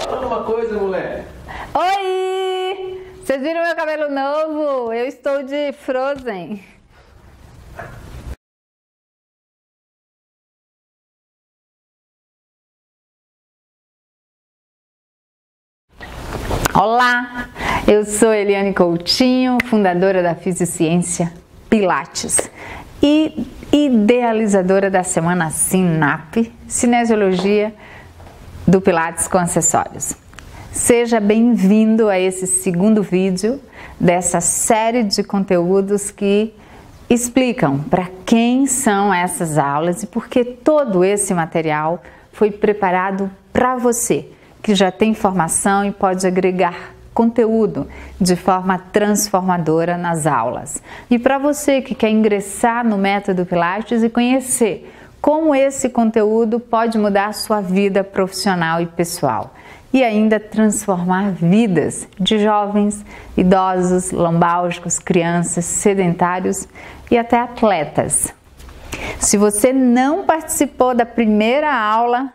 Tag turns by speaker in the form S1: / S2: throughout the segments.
S1: Fala uma coisa, mulher.
S2: Oi! Vocês viram meu cabelo novo? Eu estou de Frozen. Olá! Eu sou Eliane Coutinho, fundadora da Fisiociência Pilates e idealizadora da Semana SINAP, Cinesiologia do Pilates com Acessórios. Seja bem-vindo a esse segundo vídeo dessa série de conteúdos que explicam para quem são essas aulas e por que todo esse material foi preparado para você, que já tem formação e pode agregar conteúdo de forma transformadora nas aulas. E para você que quer ingressar no método Pilates e conhecer como esse conteúdo pode mudar a sua vida profissional e pessoal e ainda transformar vidas de jovens, idosos, lombálgicos, crianças, sedentários e até atletas. Se você não participou da primeira aula,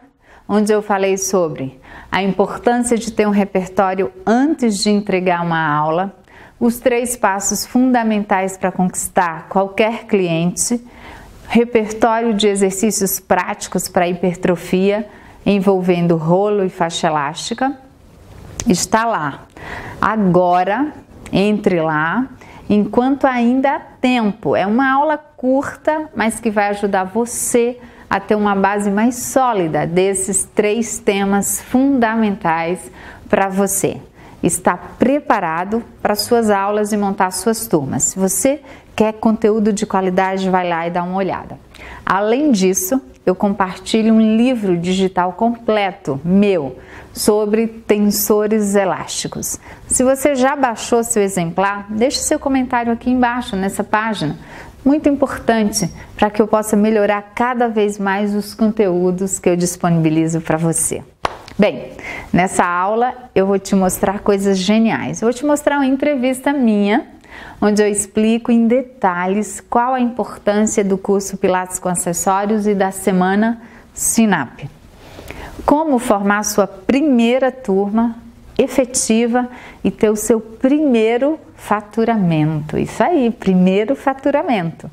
S2: onde eu falei sobre a importância de ter um repertório antes de entregar uma aula, os 3 passos fundamentais para conquistar qualquer cliente, repertório de exercícios práticos para hipertrofia, envolvendo rolo e faixa elástica, está lá. Agora, entre lá, enquanto ainda há tempo. É uma aula curta, mas que vai ajudar você a ter uma base mais sólida desses 3 temas fundamentais para você. Está preparado para suas aulas e montar suas turmas. Se você quer conteúdo de qualidade, vai lá e dá uma olhada. Além disso, eu compartilho um livro digital completo meu sobre tensores elásticos. Se você já baixou seu exemplar, deixe seu comentário aqui embaixo nessa página. Muito importante para que eu possa melhorar cada vez mais os conteúdos que eu disponibilizo para você. Bem, nessa aula eu vou te mostrar coisas geniais. Eu vou te mostrar uma entrevista minha, onde eu explico em detalhes qual a importância do curso Pilates com Acessórios e da Semana SINAP. Como formar sua primeira turma efetiva e ter o seu primeiro faturamento. Isso aí, primeiro faturamento.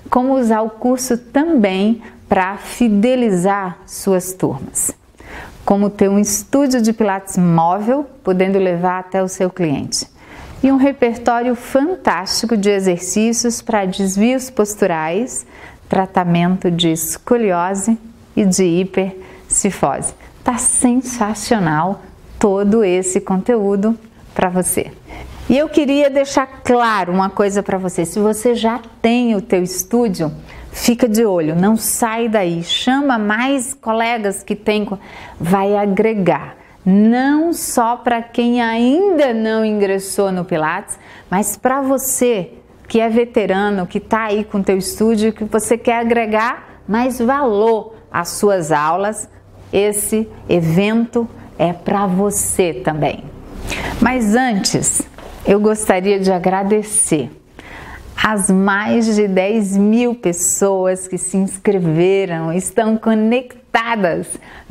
S2: Como usar o curso também para fidelizar suas turmas. Como ter um estúdio de Pilates móvel, podendo levar até o seu cliente. E um repertório fantástico de exercícios para desvios posturais, tratamento de escoliose e de hipercifose. Tá sensacional todo esse conteúdo para você. E eu queria deixar claro uma coisa para você. Se você já tem o teu estúdio, fica de olho, não sai daí. Chama mais colegas que tem, vai agregar. Não só para quem ainda não ingressou no Pilates, mas para você que é veterano, que está aí com o teu estúdio, que você quer agregar mais valor às suas aulas, esse evento é para você também. Mas antes, eu gostaria de agradecer as mais de 10.000 pessoas que se inscreveram, estão conectadas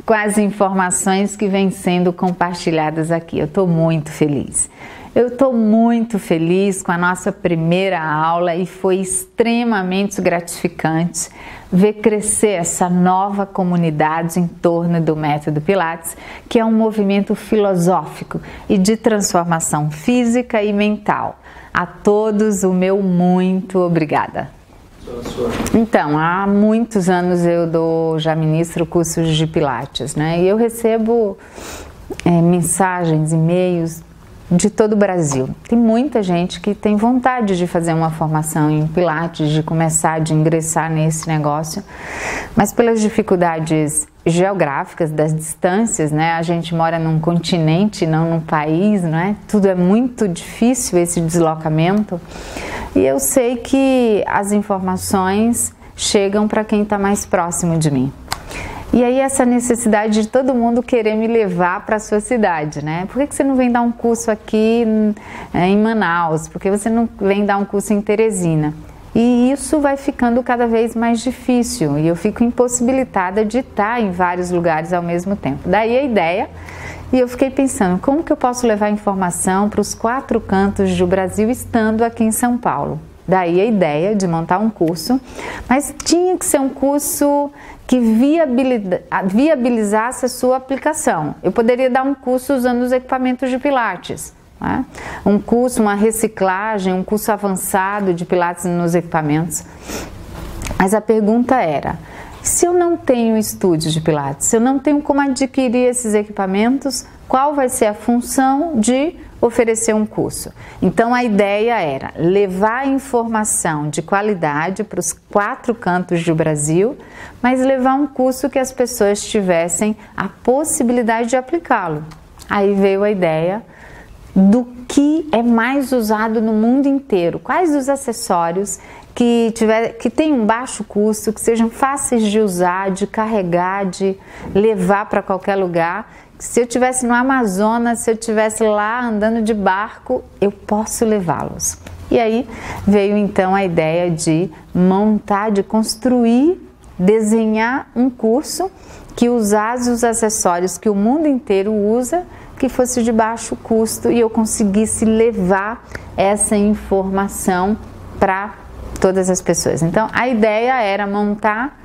S2: com as informações que vêm sendo compartilhadas aqui. Eu estou muito feliz. Eu estou muito feliz com a nossa primeira aula e foi extremamente gratificante ver crescer essa nova comunidade em torno do Método Pilates, que é um movimento filosófico e de transformação física e mental. A todos o meu muito obrigada. Então, há muitos anos eu já ministro cursos de Pilates, né? E eu recebo mensagens, e-mails de todo o Brasil. Tem muita gente que tem vontade de fazer uma formação em Pilates, de começar, de ingressar nesse negócio, mas pelas dificuldades geográficas, das distâncias, né? A gente mora num continente, não num país, né? Tudo é muito difícil esse deslocamento. E eu sei que as informações chegam para quem está mais próximo de mim. E aí essa necessidade de todo mundo querer me levar para a sua cidade, né? Por que você não vem dar um curso aqui em Manaus? Por que você não vem dar um curso em Teresina? E isso vai ficando cada vez mais difícil e eu fico impossibilitada de estar em vários lugares ao mesmo tempo. Daí a ideia, e eu fiquei pensando, como que eu posso levar informação para os 4 cantos do Brasil estando aqui em São Paulo? Daí a ideia de montar um curso, mas tinha que ser um curso que viabilizasse a sua aplicação. Eu poderia dar um curso usando os equipamentos de Pilates, né? Um curso, uma reciclagem, um curso avançado de Pilates nos equipamentos. Mas a pergunta era, se eu não tenho estúdio de Pilates, se eu não tenho como adquirir esses equipamentos, qual vai ser a função de oferecer um curso? Então a ideia era levar informação de qualidade para os 4 cantos do Brasil, mas levar um curso que as pessoas tivessem a possibilidade de aplicá-lo. Aí veio a ideia do que é mais usado no mundo inteiro, quais os acessórios que tenham um baixo custo, que sejam fáceis de usar, de carregar, de levar para qualquer lugar. Se eu estivesse no Amazonas, se eu estivesse lá andando de barco, eu posso levá-los. E aí veio então a ideia de montar, de construir, desenhar um curso que usasse os acessórios que o mundo inteiro usa, que fosse de baixo custo e eu conseguisse levar essa informação para todas as pessoas. Então a ideia era montar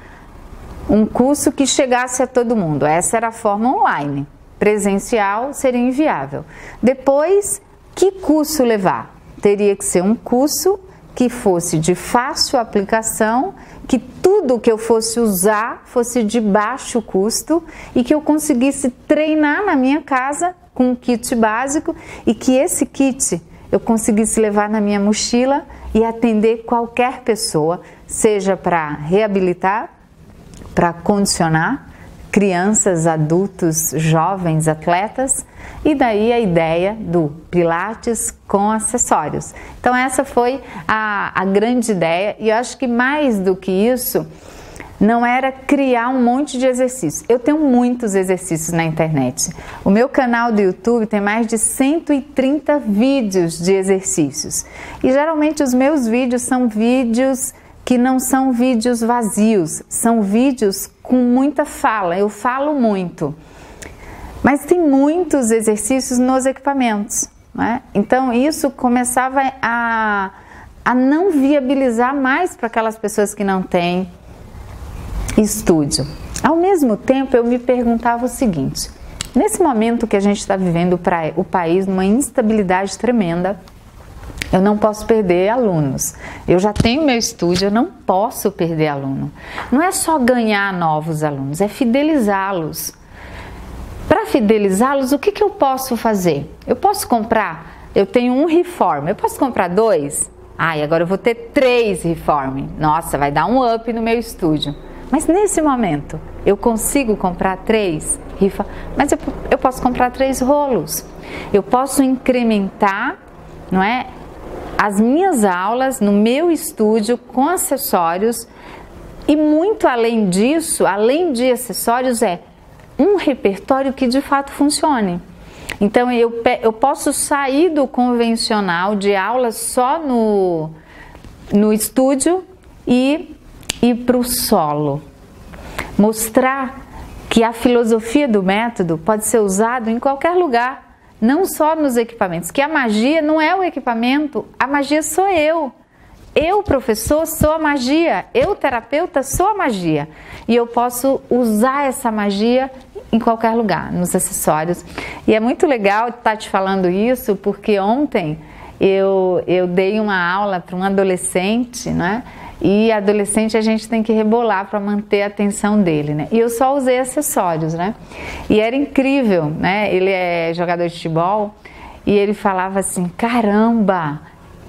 S2: um curso que chegasse a todo mundo. Essa era a forma online. Presencial seria inviável. Depois, que curso levar? Teria que ser um curso que fosse de fácil aplicação, que tudo que eu fosse usar fosse de baixo custo e que eu conseguisse treinar na minha casa com um kit básico e que esse kit eu conseguisse levar na minha mochila e atender qualquer pessoa, seja para reabilitar, para condicionar, crianças, adultos, jovens, atletas, e daí a ideia do Pilates com acessórios. Então essa foi a grande ideia, e eu acho que mais do que isso, não era criar um monte de exercícios. Eu tenho muitos exercícios na internet. O meu canal do YouTube tem mais de 130 vídeos de exercícios. E geralmente os meus vídeos são vídeos que não são vídeos vazios, são vídeos com muita fala, eu falo muito. Mas tem muitos exercícios nos equipamentos, né? Então isso começava a não viabilizar mais para aquelas pessoas que não têm estúdio. Ao mesmo tempo eu me perguntava o seguinte, nesse momento que a gente está vivendo o país numa instabilidade tremenda, eu não posso perder alunos. Eu já tenho meu estúdio, eu não posso perder aluno. Não é só ganhar novos alunos, é fidelizá-los. Para fidelizá-los, o que eu posso fazer? Eu posso comprar, eu tenho um Reform, eu posso comprar 2? E agora eu vou ter 3 Reform. Nossa, vai dar um up no meu estúdio. Mas nesse momento, eu consigo comprar 3 Reform? Mas eu posso comprar 3 rolos. Eu posso incrementar, não é? As minhas aulas no meu estúdio com acessórios e muito além disso, além de acessórios, é um repertório que de fato funcione. Então eu posso sair do convencional de aulas só no estúdio e ir para o solo. Mostrar que a filosofia do método pode ser usado em qualquer lugar. Não só nos equipamentos, que a magia não é o equipamento, a magia sou eu. Eu, professor, sou a magia, eu, terapeuta, sou a magia. E eu posso usar essa magia em qualquer lugar, nos acessórios. E é muito legal estar te falando isso, porque ontem eu dei uma aula para um adolescente, né? E adolescente a gente tem que rebolar para manter a atenção dele, né? E eu só usei acessórios, né? E era incrível, né? Ele é jogador de futebol e ele falava assim, caramba,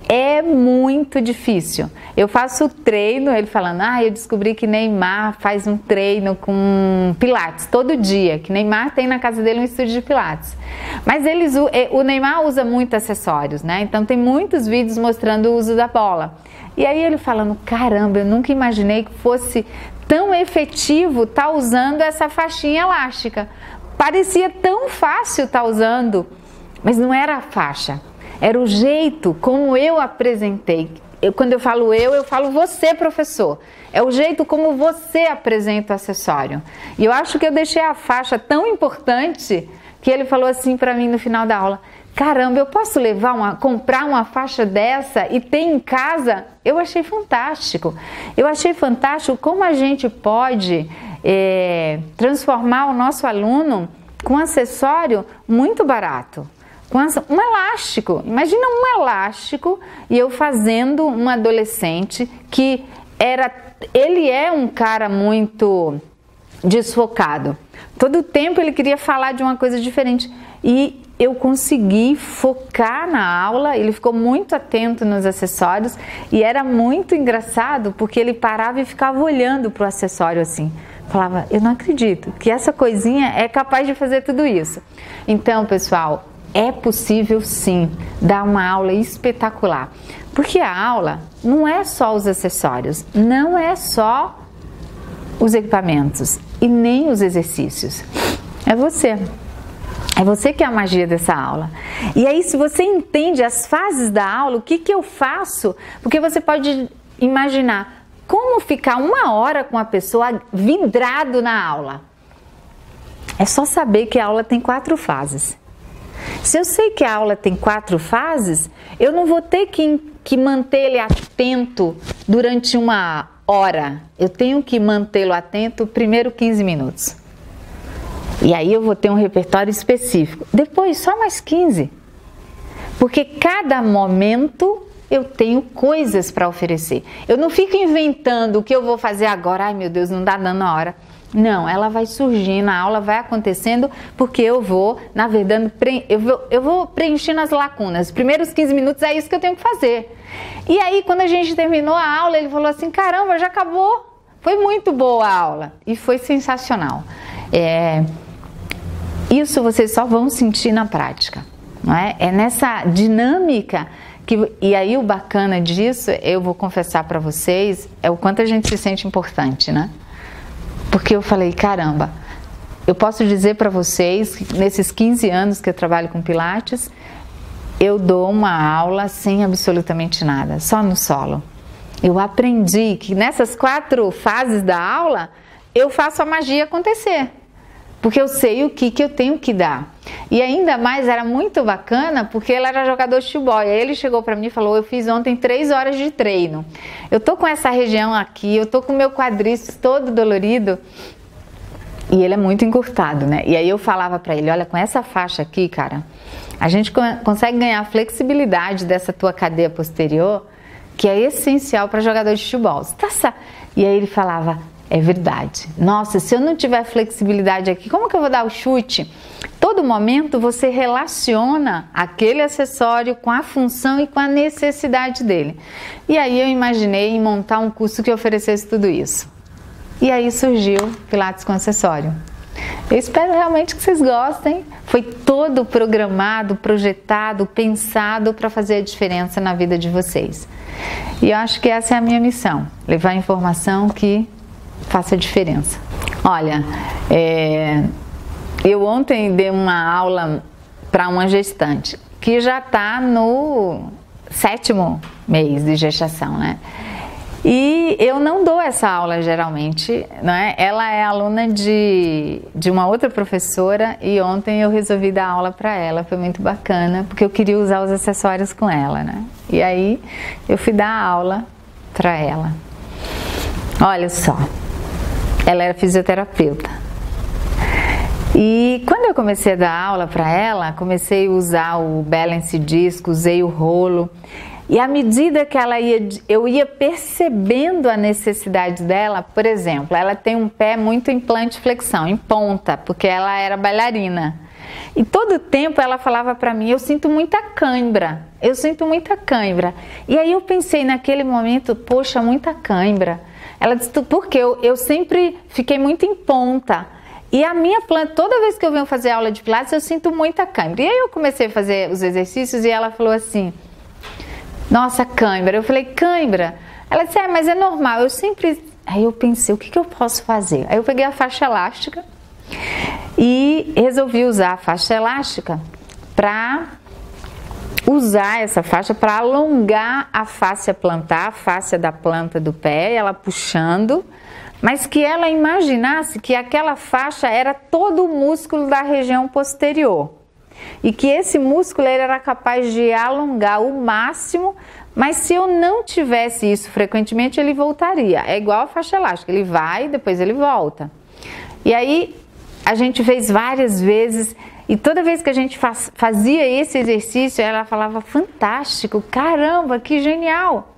S2: é muito difícil. Eu faço treino, ele falando, eu descobri que Neymar faz um treino com Pilates todo dia, que Neymar tem na casa dele um estúdio de Pilates. Mas o Neymar usa muito acessórios, né? Então tem muitos vídeos mostrando o uso da bola. E aí ele falando, caramba, eu nunca imaginei que fosse tão efetivo estar usando essa faixinha elástica. Parecia tão fácil estar usando, mas não era a faixa. Era o jeito como eu apresentei. quando eu falo você, professor. É o jeito como você apresenta o acessório. E eu acho que eu deixei a faixa tão importante que ele falou assim para mim no final da aula: caramba, eu posso comprar uma faixa dessa e ter em casa? Eu achei fantástico. Eu achei fantástico como a gente pode transformar o nosso aluno com um acessório muito barato. Com um elástico. Imagina um elástico e eu fazendo um adolescente que ele é um cara muito desfocado. Todo tempo ele queria falar de uma coisa diferente. E eu consegui focar na aula, ele ficou muito atento nos acessórios e era muito engraçado porque ele parava e ficava olhando para o acessório assim. Falava, eu não acredito que essa coisinha é capaz de fazer tudo isso. Então, pessoal, é possível sim dar uma aula espetacular. Porque a aula não é só os acessórios, não é só os equipamentos e nem os exercícios. É você. É você que é a magia dessa aula. E aí, se você entende as fases da aula, o que eu faço? Porque você pode imaginar como ficar 1 hora com a pessoa vidrado na aula. É só saber que a aula tem 4 fases. Se eu sei que a aula tem 4 fases, eu não vou ter que manter ele atento durante 1 hora. Eu tenho que mantê-lo atento primeiro 15 minutos. E aí eu vou ter um repertório específico. Depois, só mais 15. Porque cada momento eu tenho coisas para oferecer. Eu não fico inventando o que eu vou fazer agora. Ai, meu Deus, não dá dando a hora. Não, ela vai surgindo, a aula vai acontecendo porque eu vou, na verdade, eu vou preenchendo as lacunas. Os primeiros 15 minutos é isso que eu tenho que fazer. E aí, quando a gente terminou a aula, ele falou assim, caramba, já acabou. Foi muito boa a aula. E foi sensacional. Isso vocês só vão sentir na prática, não é? É nessa dinâmica e aí o bacana disso, eu vou confessar para vocês, é o quanto a gente se sente importante, né? Porque eu falei, caramba, eu posso dizer para vocês que nesses 15 anos que eu trabalho com Pilates, eu dou uma aula sem absolutamente nada, só no solo. Eu aprendi que nessas 4 fases da aula, eu faço a magia acontecer. Porque eu sei o que eu tenho que dar. E ainda mais era muito bacana porque ele era jogador de futebol. E aí ele chegou para mim e falou, eu fiz ontem 3 horas de treino. Eu tô com essa região aqui, eu tô com o meu quadríceps todo dolorido. E ele é muito encurtado, né? E aí eu falava para ele, olha, com essa faixa aqui, cara, a gente consegue ganhar a flexibilidade dessa tua cadeia posterior, que é essencial para jogador de futebol. E aí ele falava, é verdade. Nossa, se eu não tiver flexibilidade aqui, como que eu vou dar o chute? Todo momento você relaciona aquele acessório com a função e com a necessidade dele. E aí eu imaginei em montar um curso que oferecesse tudo isso. E aí surgiu Pilates com acessório. Eu espero realmente que vocês gostem. Foi todo programado, projetado, pensado para fazer a diferença na vida de vocês. E eu acho que essa é a minha missão, levar informação que faça diferença. Olha, eu ontem dei uma aula para uma gestante que já está no 7º mês de gestação, né? E eu não dou essa aula geralmente, né? Ela é aluna de uma outra professora e ontem eu resolvi dar aula para ela, foi muito bacana, porque eu queria usar os acessórios com ela, né? E aí eu fui dar aula para ela. Olha só. Ela era fisioterapeuta. E quando eu comecei a dar aula para ela, comecei a usar o balance disc, usei o rolo. E à medida que eu ia percebendo a necessidade dela, por exemplo, ela tem um pé muito em plante-flexão, em ponta, porque ela era bailarina. E todo tempo ela falava para mim, eu sinto muita cãibra, eu sinto muita cãibra. E aí eu pensei naquele momento, poxa, muita cãibra. Ela disse, porque eu sempre fiquei muito em ponta. E a minha planta, toda vez que eu venho fazer aula de Pilates, eu sinto muita cãibra. E aí eu comecei a fazer os exercícios e ela falou assim, nossa, cãibra. Eu falei, cãibra? Ela disse, mas é normal, eu sempre... Aí eu pensei, o que eu posso fazer? Aí eu peguei a faixa elástica e resolvi usar a faixa elástica para usar essa faixa para alongar a fáscia plantar, a fáscia da planta do pé, ela puxando, mas que ela imaginasse que aquela faixa era todo o músculo da região posterior e que esse músculo ele era capaz de alongar o máximo, mas se eu não tivesse isso frequentemente, ele voltaria. É igual a faixa elástica, ele vai, depois ele volta. E aí a gente fez várias vezes e toda vez que a gente fazia esse exercício, ela falava, fantástico, caramba, que genial,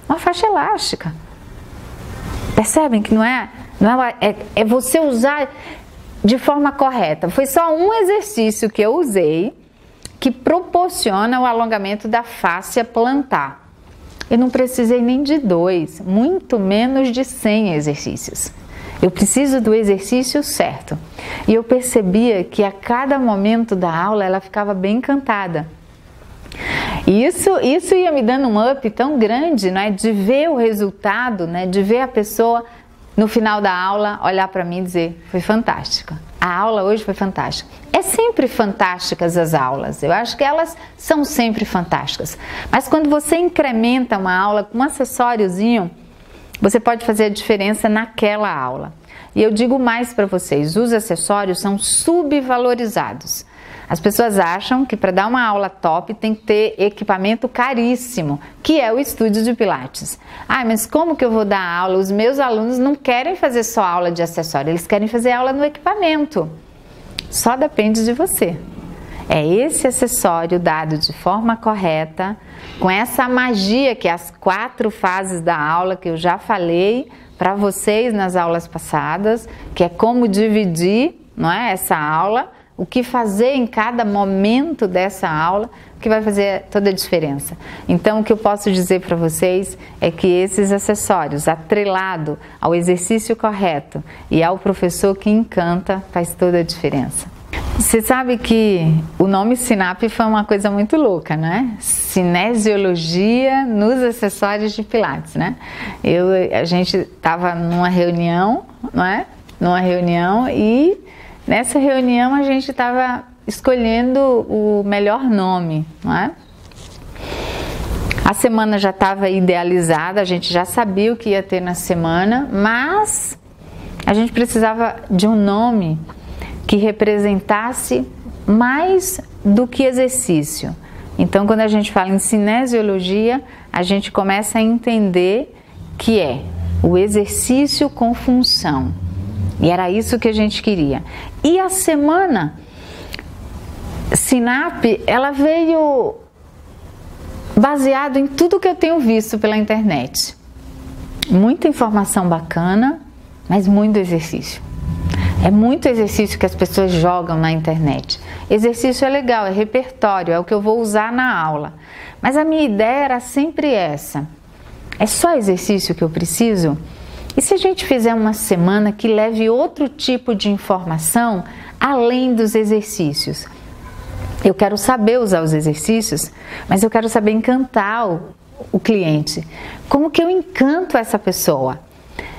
S2: uma faixa elástica. Percebem que é você usar de forma correta. Foi só um exercício que eu usei que proporciona o alongamento da fáscia plantar. Eu não precisei nem de 2, muito menos de 100 exercícios. Eu preciso do exercício certo. E eu percebia que a cada momento da aula ela ficava bem encantada. E isso ia me dando um up tão grande, né, de ver o resultado, né, de ver a pessoa no final da aula olhar para mim e dizer, foi fantástica. A aula hoje foi fantástica. É sempre fantásticas as aulas, eu acho que elas são sempre fantásticas. Mas quando você incrementa uma aula com um acessóriozinho, você pode fazer a diferença naquela aula. E eu digo mais para vocês, os acessórios são subvalorizados. As pessoas acham que para dar uma aula top tem que ter equipamento caríssimo, que é o estúdio de Pilates. Ah, mas como que eu vou dar aula? Os meus alunos não querem fazer só aula de acessório, eles querem fazer aula no equipamento. Só depende de você. É esse acessório dado de forma correta, com essa magia que é as 4 fases da aula que eu já falei para vocês nas aulas passadas, que é como dividir, não é, essa aula, o que fazer em cada momento dessa aula, que vai fazer toda a diferença. Então, o que eu posso dizer para vocês é que esses acessórios, atrelado ao exercício correto e ao professor que encanta, faz toda a diferença. Você sabe que o nome SINAP foi uma coisa muito louca, né? Cinesiologia nos acessórios de Pilates, né? A gente estava numa reunião, não é? Numa reunião e nessa reunião a gente estava escolhendo o melhor nome, não é? A semana já estava idealizada, a gente já sabia o que ia ter na semana, mas a gente precisava de um nome que representasse mais do que exercício. Então, quando a gente fala em cinesiologia, a gente começa a entender que é o exercício com função. E era isso que a gente queria. E a semana SINAP, ela veio baseado em tudo que eu tenho visto pela internet. Muita informação bacana, mas muito exercício. É muito exercício que as pessoas jogam na internet. Exercício é legal, é repertório, é o que eu vou usar na aula. Mas a minha ideia era sempre essa. É só exercício que eu preciso? E se a gente fizer uma semana que leve outro tipo de informação além dos exercícios? Eu quero saber usar os exercícios, mas eu quero saber encantar o cliente. Como que eu encanto essa pessoa?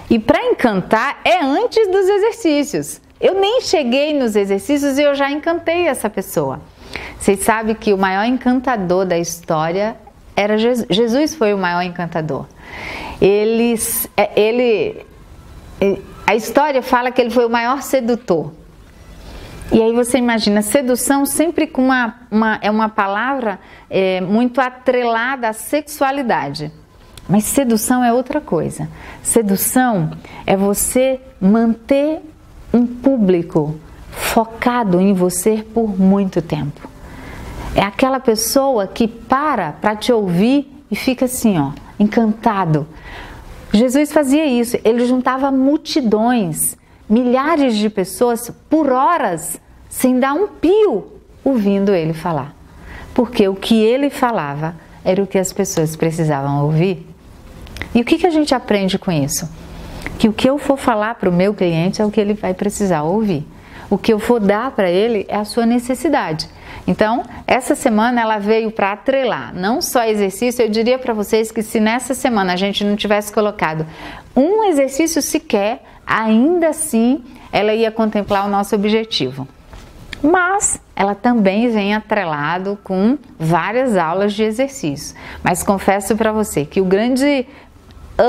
S2: E para encantar é antes dos exercícios. Eu nem cheguei nos exercícios e eu já encantei essa pessoa. Vocês sabem que o maior encantador da história era Jesus. Jesus foi o maior encantador. A história fala que ele foi o maior sedutor. E aí você imagina, sedução sempre com uma palavra muito atrelada à sexualidade. Mas sedução é outra coisa. Sedução é você manter um público focado em você por muito tempo. É aquela pessoa que para te ouvir e fica assim, ó, encantado. Jesus fazia isso, ele juntava multidões, milhares de pessoas por horas, sem dar um pio, ouvindo ele falar. Porque o que ele falava era o que as pessoas precisavam ouvir. E o que a gente aprende com isso? Que o que eu for falar para o meu cliente é o que ele vai precisar ouvir. O que eu for dar para ele é a sua necessidade. Então, essa semana ela veio para atrelar, não só exercício. Eu diria para vocês que se nessa semana a gente não tivesse colocado um exercício sequer, ainda assim ela ia contemplar o nosso objetivo. mas ela também vem atrelado com várias aulas de exercício. Mas confesso para você que o grande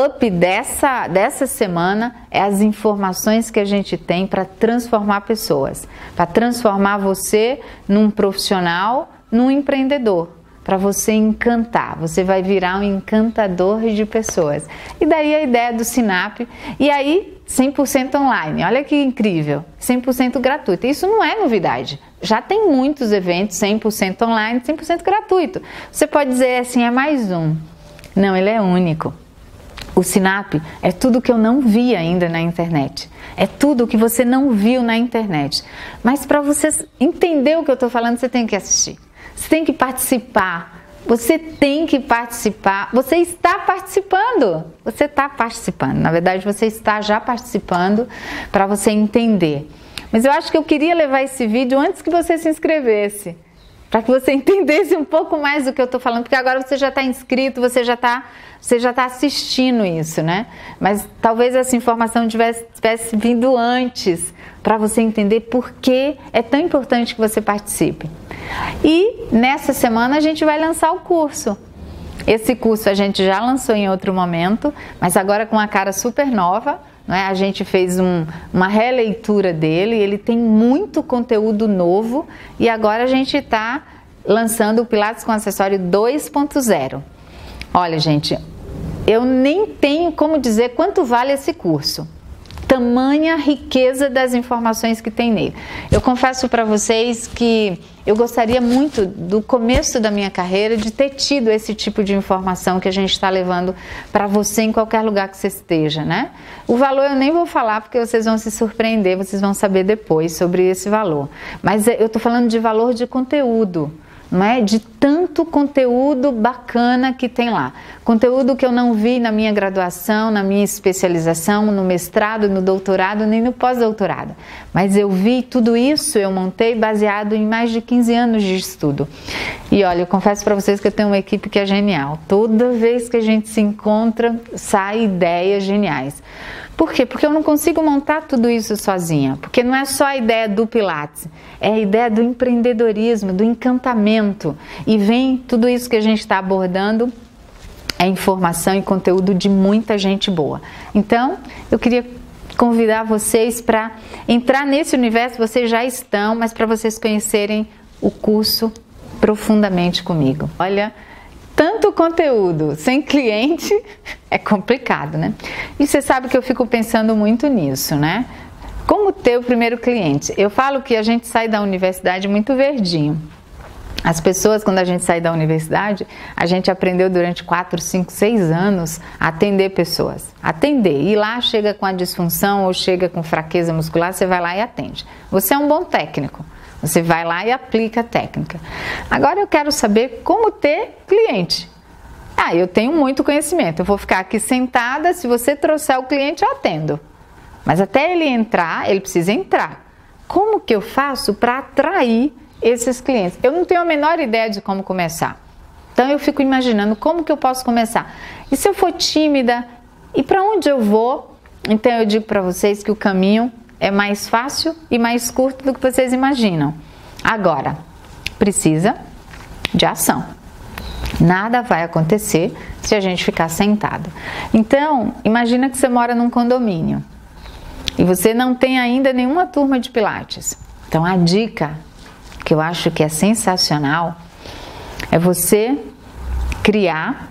S2: up dessa semana é as informações que a gente tem para transformar pessoas, para transformar você num profissional, num empreendedor, para você encantar, você vai virar um encantador de pessoas. E daí a ideia do Sinap, e aí 100% online, olha que incrível, 100% gratuito. Isso não é novidade, já tem muitos eventos 100% online, 100% gratuito. Você pode dizer assim, é mais um. Não, ele é único. O Sinap é tudo que eu não vi ainda na internet. É tudo que você não viu na internet. Mas para você entender o que eu estou falando, você tem que assistir. Você tem que participar. Você tem que participar. Você está participando. Você está participando. Na verdade, você está já participando para você entender. Mas eu acho que eu queria levar esse vídeo antes que você se inscrevesse, para que você entendesse um pouco mais do que eu estou falando, porque agora você já está inscrito, você já está assistindo isso, né? Mas talvez essa informação tivesse vindo antes, para você entender por que é tão importante que você participe. E nessa semana a gente vai lançar o curso. Esse curso a gente já lançou em outro momento, mas agora com uma cara super nova. A gente fez uma releitura dele, ele tem muito conteúdo novo e agora a gente está lançando o Pilates com Acessório 2.0. Olha, gente, eu nem tenho como dizer quanto vale esse curso. Tamanha riqueza das informações que tem nele. Eu confesso para vocês que eu gostaria muito, do começo da minha carreira, de ter tido esse tipo de informação que a gente está levando para você em qualquer lugar que você esteja, né? O valor eu nem vou falar porque vocês vão se surpreender, vocês vão saber depois sobre esse valor. Mas eu estou falando de valor de conteúdo, não é? De tanto conteúdo bacana que tem lá. Conteúdo que eu não vi na minha graduação, na minha especialização, no mestrado, no doutorado, nem no pós-doutorado. Mas eu vi tudo isso, eu montei baseado em mais de 15 anos de estudo. E olha, eu confesso para vocês que eu tenho uma equipe que é genial. Toda vez que a gente se encontra, saem ideias geniais. Por quê? Porque eu não consigo montar tudo isso sozinha. Porque não é só a ideia do Pilates, é a ideia do empreendedorismo, do encantamento. E vem tudo isso que a gente está abordando, é informação e conteúdo de muita gente boa. Então, eu queria convidar vocês para entrar nesse universo, vocês já estão, mas para vocês conhecerem o curso profundamente comigo. Olha, tanto conteúdo sem cliente é complicado, né? E você sabe que eu fico pensando muito nisso, né? Como ter o primeiro cliente? Eu falo que a gente sai da universidade muito verdinho. As pessoas, quando a gente sai da universidade, a gente aprendeu durante 4, 5, 6 anos a atender pessoas. Atender. E lá chega com a disfunção ou chega com fraqueza muscular, você vai lá e atende. Você é um bom técnico. Você vai lá e aplica a técnica. Agora eu quero saber como ter cliente. Eu tenho muito conhecimento. Eu vou ficar aqui sentada, se você trouxer o cliente, eu atendo. Mas até ele entrar, ele precisa entrar. Como que eu faço para atrair esses clientes? Eu não tenho a menor ideia de como começar. Então eu fico imaginando como que eu posso começar. E se eu for tímida? E para onde eu vou? Então eu digo para vocês que o caminho é mais fácil e mais curto do que vocês imaginam. Agora, precisa de ação. Nada vai acontecer se a gente ficar sentado. Então, imagina que você mora num condomínio e você não tem ainda nenhuma turma de Pilates. Então, a dica que eu acho que é sensacional é você criar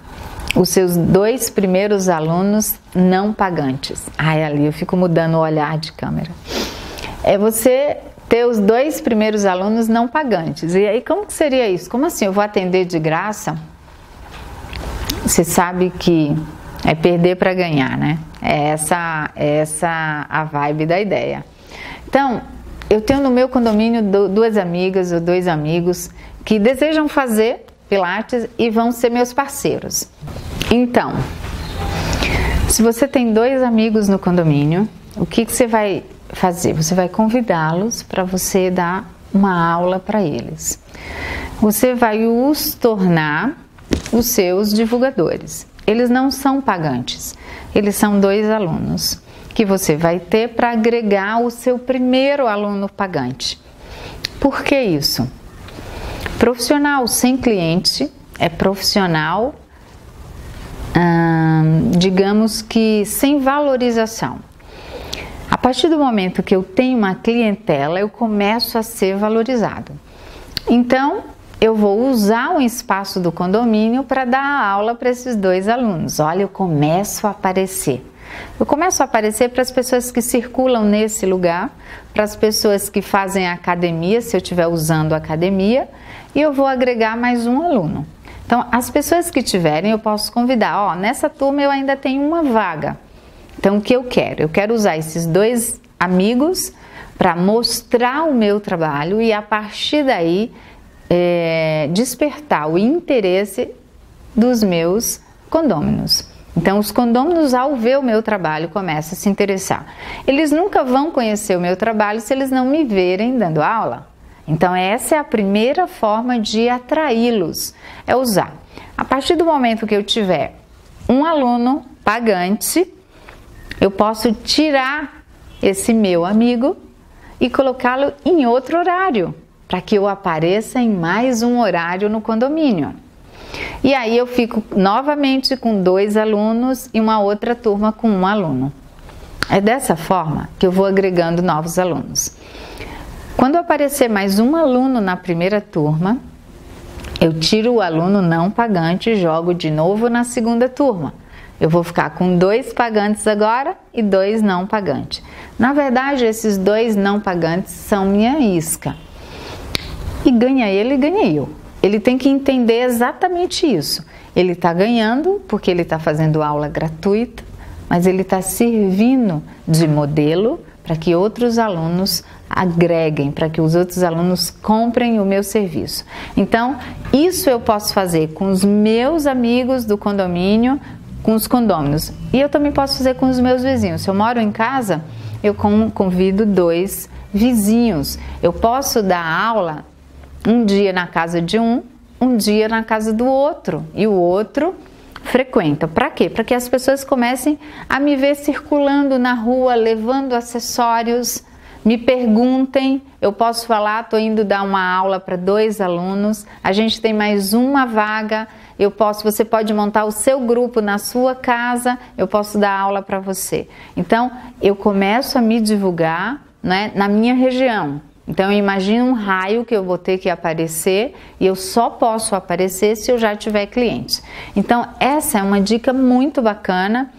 S2: os seus 2 primeiros alunos não pagantes. Ali eu fico mudando o olhar de câmera. É você ter os 2 primeiros alunos não pagantes. E aí, como que seria isso? Como assim? Eu vou atender de graça? Você sabe que é perder para ganhar, né? É essa a vibe da ideia. Então, eu tenho no meu condomínio 2 amigas ou 2 amigos que desejam fazer Pilates e vão ser meus parceiros. Então, se você tem 2 amigos no condomínio, o que você vai fazer? Você vai convidá-los para você dar uma aula para eles. Você vai os tornar os seus divulgadores. Eles não são pagantes, eles são 2 alunos que você vai ter para agregar o seu primeiro aluno pagante. Por que isso? Profissional sem cliente é profissional, digamos que sem valorização. A partir do momento que eu tenho uma clientela, eu começo a ser valorizado. Então, eu vou usar um espaço do condomínio para dar aula para esses 2 alunos. Olha, eu começo a aparecer. Eu começo a aparecer para as pessoas que circulam nesse lugar, para as pessoas que fazem academia, se eu estiver usando academia, e eu vou agregar mais um aluno. Então, as pessoas que tiverem, eu posso convidar. Nessa turma eu ainda tenho uma vaga. Então, o que eu quero? Eu quero usar esses 2 amigos para mostrar o meu trabalho e, a partir daí, despertar o interesse dos meus condôminos. Então, os condôminos, ao ver o meu trabalho, começam a se interessar. Eles nunca vão conhecer o meu trabalho se eles não me verem dando aula. Então, essa é a primeira forma de atraí-los, é usar. A partir do momento que eu tiver um aluno pagante, eu posso tirar esse meu amigo e colocá-lo em outro horário, para que eu apareça em mais um horário no condomínio. E aí eu fico novamente com 2 alunos e uma outra turma com 1 aluno. É dessa forma que eu vou agregando novos alunos. Quando aparecer mais um aluno na primeira turma, eu tiro o aluno não pagante e jogo de novo na segunda turma. Eu vou ficar com 2 pagantes agora e 2 não pagantes. Na verdade, esses 2 não pagantes são minha isca. E ganha ele, ganha eu. Ele tem que entender exatamente isso. Ele está ganhando porque ele está fazendo aula gratuita, mas ele está servindo de modelo para que outros alunos agreguem, para que os outros alunos comprem o meu serviço. Então, isso eu posso fazer com os meus amigos do condomínio, com os condôminos. E eu também posso fazer com os meus vizinhos. Se eu moro em casa, eu convido 2 vizinhos. Eu posso dar aula um dia na casa de um dia na casa do outro, e o outro frequenta. Para quê? Para que as pessoas comecem a me ver circulando na rua, levando acessórios, me perguntem. Eu posso falar, estou indo dar uma aula para 2 alunos, a gente tem mais uma vaga, você pode montar o seu grupo na sua casa, eu posso dar aula para você. Então, eu começo a me divulgar, né, na minha região. Então, eu imagino um raio que eu vou ter que aparecer e eu só posso aparecer se eu já tiver clientes. Então, essa é uma dica muito bacana,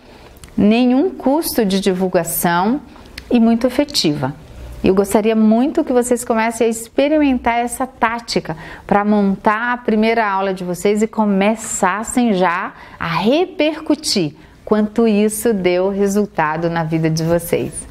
S2: nenhum custo de divulgação e muito efetiva. Eu gostaria muito que vocês comecem a experimentar essa tática para montar a primeira aula de vocês e começassem já a repercutir quanto isso deu resultado na vida de vocês.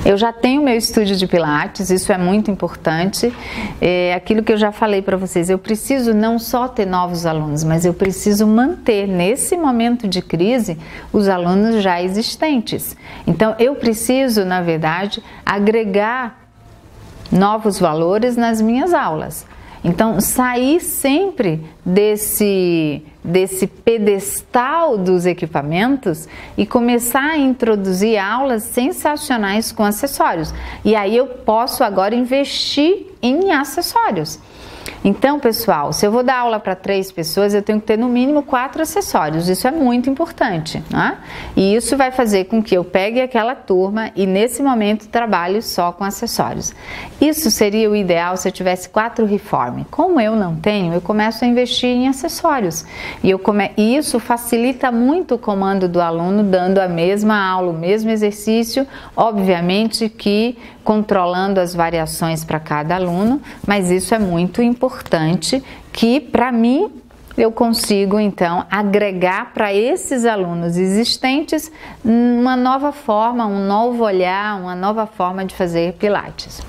S2: Eu já tenho meu estúdio de Pilates, isso é muito importante. É aquilo que eu já falei para vocês, eu preciso não só ter novos alunos, mas eu preciso manter nesse momento de crise os alunos já existentes. Então eu preciso, na verdade, agregar novos valores nas minhas aulas. Então, sair sempre desse pedestal dos equipamentos e começar a introduzir aulas sensacionais com acessórios. E aí eu posso agora investir em acessórios. Então, pessoal, se eu vou dar aula para 3 pessoas, eu tenho que ter no mínimo 4 acessórios. Isso é muito importante, né? E isso vai fazer com que eu pegue aquela turma e nesse momento trabalhe só com acessórios. Isso seria o ideal se eu tivesse 4 reform. Como eu não tenho, eu começo a investir em acessórios. E isso facilita muito o comando do aluno, dando a mesma aula, o mesmo exercício, obviamente que controlando as variações para cada aluno, mas isso é muito importante que, para mim, eu consigo, então, agregar para esses alunos existentes uma nova forma, um novo olhar, uma nova forma de fazer Pilates.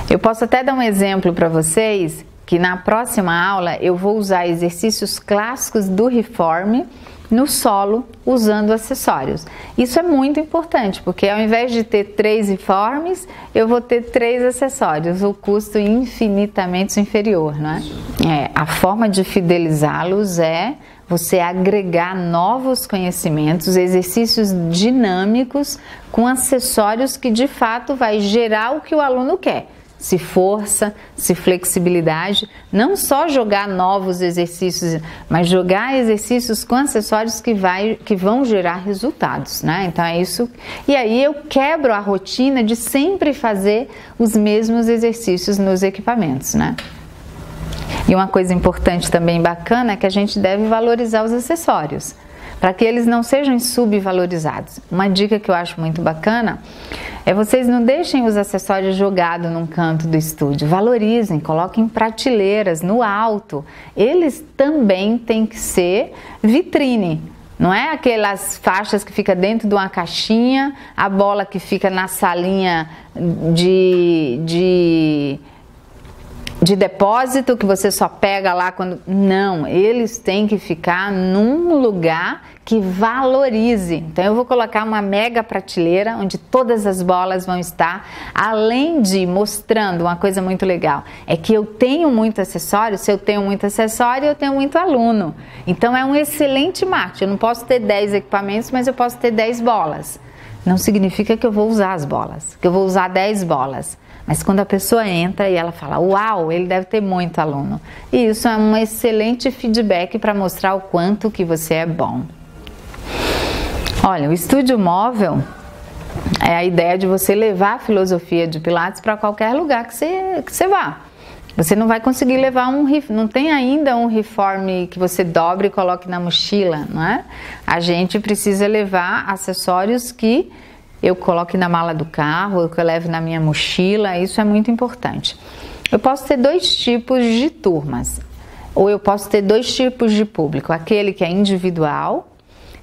S2: Eu posso até dar um exemplo para vocês, que na próxima aula eu vou usar exercícios clássicos do Reform no solo, usando acessórios. Isso é muito importante, porque ao invés de ter 3 reforms, eu vou ter 3 acessórios, o custo infinitamente inferior, não é? A forma de fidelizá-los é você agregar novos conhecimentos, exercícios dinâmicos com acessórios que de fato vai gerar o que o aluno quer. se força, se flexibilidade, não só jogar novos exercícios, mas jogar exercícios com acessórios que vão gerar resultados, né? Então é isso. E aí eu quebro a rotina de sempre fazer os mesmos exercícios nos equipamentos, né? E uma coisa importante também bacana é que a gente deve valorizar os acessórios, para que eles não sejam subvalorizados. Uma dica que eu acho muito bacana é vocês não deixem os acessórios jogados num canto do estúdio. Valorizem, coloquem prateleiras no alto. Eles também têm que ser vitrine. Não é aquelas faixas que fica dentro de uma caixinha, a bola que fica na salinha de depósito que você só pega lá quando... Não, eles têm que ficar num lugar que valorize. Então eu vou colocar uma mega prateleira onde todas as bolas vão estar, além de mostrando uma coisa muito legal, é que eu tenho muito acessório. Se eu tenho muito acessório, eu tenho muito aluno. Então é um excelente marketing. Eu não posso ter 10 equipamentos, mas eu posso ter 10 bolas. Não significa que eu vou usar as bolas, que eu vou usar 10 bolas. Mas quando a pessoa entra e ela fala, uau, ele deve ter muito aluno. E isso é um excelente feedback para mostrar o quanto que você é bom. Olha, o estúdio móvel é a ideia de você levar a filosofia de Pilates para qualquer lugar que você vá. Você não vai conseguir levar não tem ainda um reforme que você dobre e coloque na mochila, não é? A gente precisa levar acessórios que eu coloque na mala do carro, ou que eu leve na minha mochila. Isso é muito importante. Eu posso ter 2 tipos de turmas, ou eu posso ter 2 tipos de público. Aquele que é individual,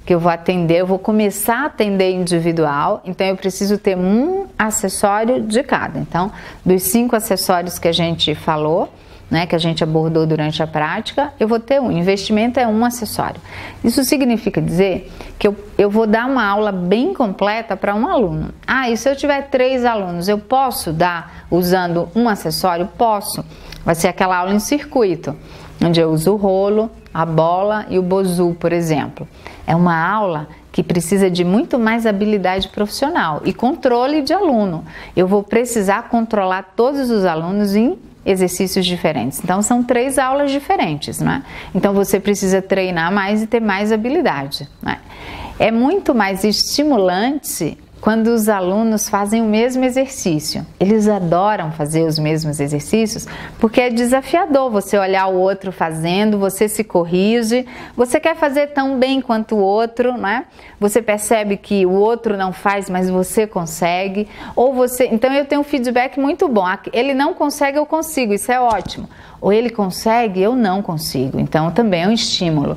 S2: que eu vou atender, eu vou começar a atender individual, então eu preciso ter um acessório de cada. Então, dos 5 acessórios que a gente falou, né, que a gente abordou durante a prática, eu vou ter um. Investimento é um acessório. Isso significa dizer que eu vou dar uma aula bem completa para um aluno. E se eu tiver 3 alunos, eu posso dar usando um acessório? Posso. Vai ser aquela aula em circuito, onde eu uso o rolo, a bola e o bozu, por exemplo. É uma aula que precisa de muito mais habilidade profissional e controle de aluno. Eu vou precisar controlar todos os alunos em exercícios diferentes. Então são 3 aulas diferentes, né? Então você precisa treinar mais e ter mais habilidade, né? É muito mais estimulante quando os alunos fazem o mesmo exercício. Eles adoram fazer os mesmos exercícios porque é desafiador você olhar o outro fazendo, você se corrige, você quer fazer tão bem quanto o outro, né? Você percebe que o outro não faz, mas você consegue, então eu tenho um feedback muito bom. Ele não consegue, eu consigo, isso é ótimo. Ou ele consegue, eu não consigo. Então também é um estímulo.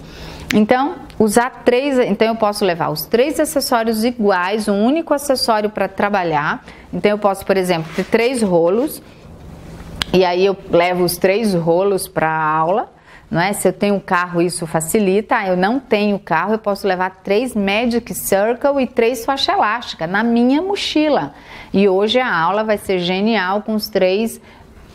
S2: Então, eu posso levar os 3 acessórios iguais, um único acessório para trabalhar. Então eu posso, por exemplo, ter 3 rolos, e aí eu levo os 3 rolos para a aula, não é? Se eu tenho carro, isso facilita. Eu não tenho carro, eu posso levar 3 Magic Circle e 3 faixa elástica na minha mochila. E hoje a aula vai ser genial com os 3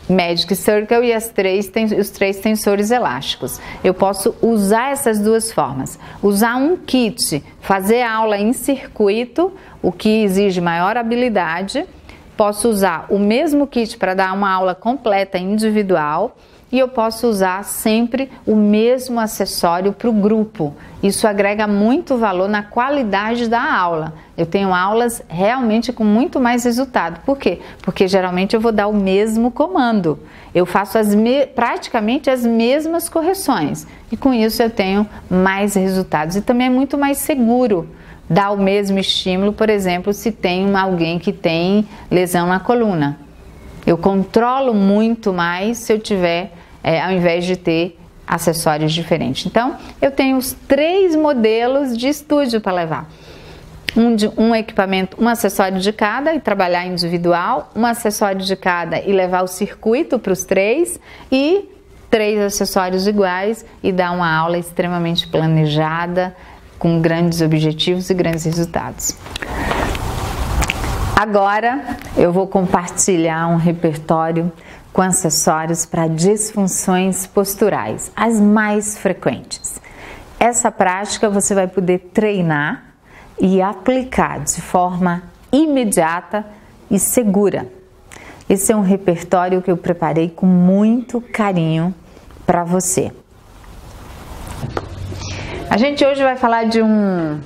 S2: Magic Circle e os 3 tensores elásticos. Eu posso usar essas 2 formas. Usar um kit, fazer aula em circuito, o que exige maior habilidade. Posso usar o mesmo kit para dar uma aula completa individual. E eu posso usar sempre o mesmo acessório para o grupo. Isso agrega muito valor na qualidade da aula. Eu tenho aulas realmente com muito mais resultado. Por quê? Porque geralmente eu vou dar o mesmo comando. Eu faço praticamente as mesmas correções. E com isso eu tenho mais resultados. E também é muito mais seguro dar o mesmo estímulo, por exemplo, se tem alguém que tem lesão na coluna. Eu controlo muito mais se eu tiver, ao invés de ter acessórios diferentes. Então, eu tenho os 3 modelos de estúdio para levar. Um equipamento, um acessório de cada e trabalhar individual, um acessório de cada e levar o circuito para os 3 e 3 acessórios iguais e dar uma aula extremamente planejada, com grandes objetivos e grandes resultados. Agora eu vou compartilhar um repertório com acessórios para disfunções posturais, as mais frequentes. Essa prática você vai poder treinar e aplicar de forma imediata e segura. Esse é um repertório que eu preparei com muito carinho para você. A gente hoje vai falar de um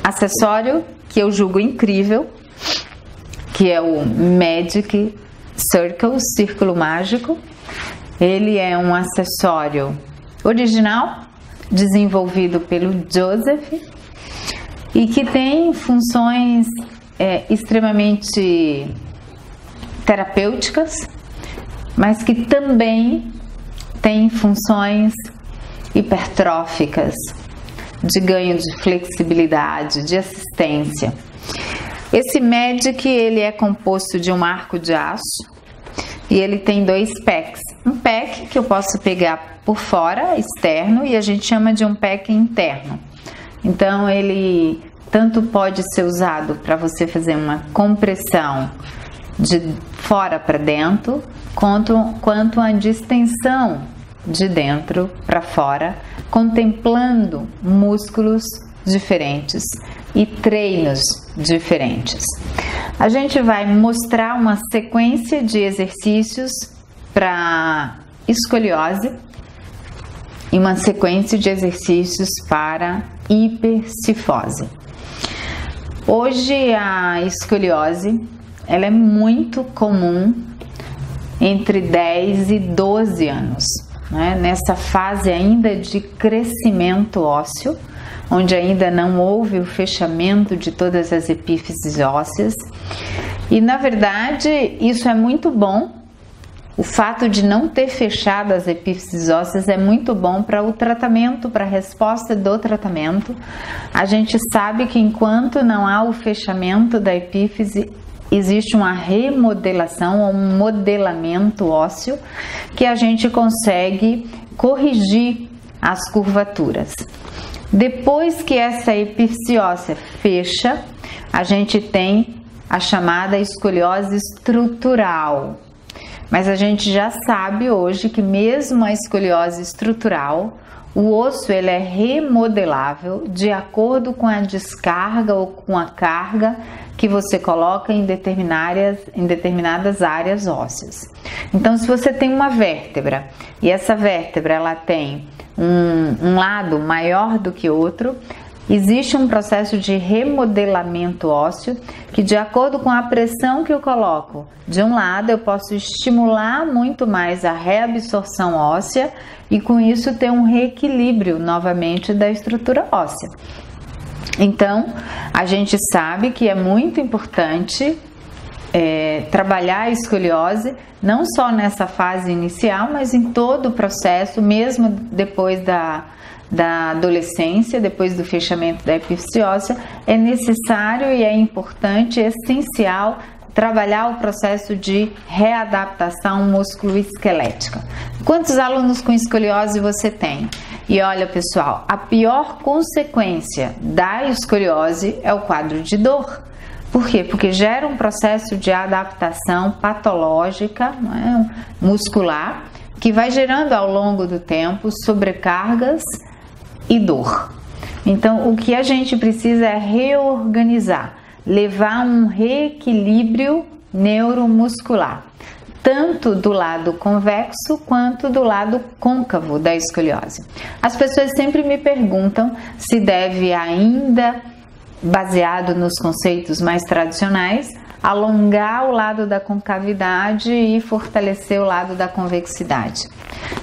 S2: acessório que eu julgo incrível, que é o Magic Circle, Círculo Mágico. Ele é um acessório original, desenvolvido pelo Joseph, e que tem funções extremamente terapêuticas, mas que também tem funções hipertróficas, de ganho de flexibilidade, de assistência. Esse Magic, ele é composto de um arco de aço e ele tem 2 packs. Um pack que eu posso pegar por fora, externo, e a gente chama de um pack interno. Então ele tanto pode ser usado para você fazer uma compressão de fora para dentro, quanto a distensão de dentro para fora, contemplando músculos diferentes e treinos diferentes. A gente vai mostrar uma sequência de exercícios para escoliose e uma sequência de exercícios para hipercifose. Hoje a escoliose ela é muito comum entre 10 e 12 anos, né? Nessa fase ainda de crescimento ósseo, onde ainda não houve o fechamento de todas as epífises ósseas. E na verdade isso é muito bom. O fato de não ter fechado as epífises ósseas é muito bom para o tratamento, para a resposta do tratamento. A gente sabe que enquanto não há o fechamento da epífise, existe uma remodelação, um modelamento ósseo que a gente consegue corrigir as curvaturas. Depois que essa epífise óssea fecha, a gente tem a chamada escoliose estrutural. Mas a gente já sabe hoje que mesmo a escoliose estrutural, o osso ele é remodelável de acordo com a descarga ou com a carga que você coloca em determinadas áreas ósseas. Então, se você tem uma vértebra e essa vértebra ela tem um lado maior do que outro, existe um processo de remodelamento ósseo que, de acordo com a pressão que eu coloco de um lado, eu posso estimular muito mais a reabsorção óssea e com isso ter um reequilíbrio novamente da estrutura óssea. Então, a gente sabe que é muito importante trabalhar a escoliose não só nessa fase inicial, mas em todo o processo, mesmo depois da adolescência, depois do fechamento da epífise óssea. É necessário e é importante, é essencial trabalhar o processo de readaptação musculoesquelética. Quantos alunos com escoliose você tem? E olha, pessoal, a pior consequência da escoliose é o quadro de dor. Por quê? Porque gera um processo de adaptação patológica, muscular, que vai gerando ao longo do tempo sobrecargas e dor. Então, o que a gente precisa é reorganizar, levar um reequilíbrio neuromuscular, tanto do lado convexo quanto do lado côncavo da escoliose. As pessoas sempre me perguntam se deve ainda, baseado nos conceitos mais tradicionais, alongar o lado da concavidade e fortalecer o lado da convexidade.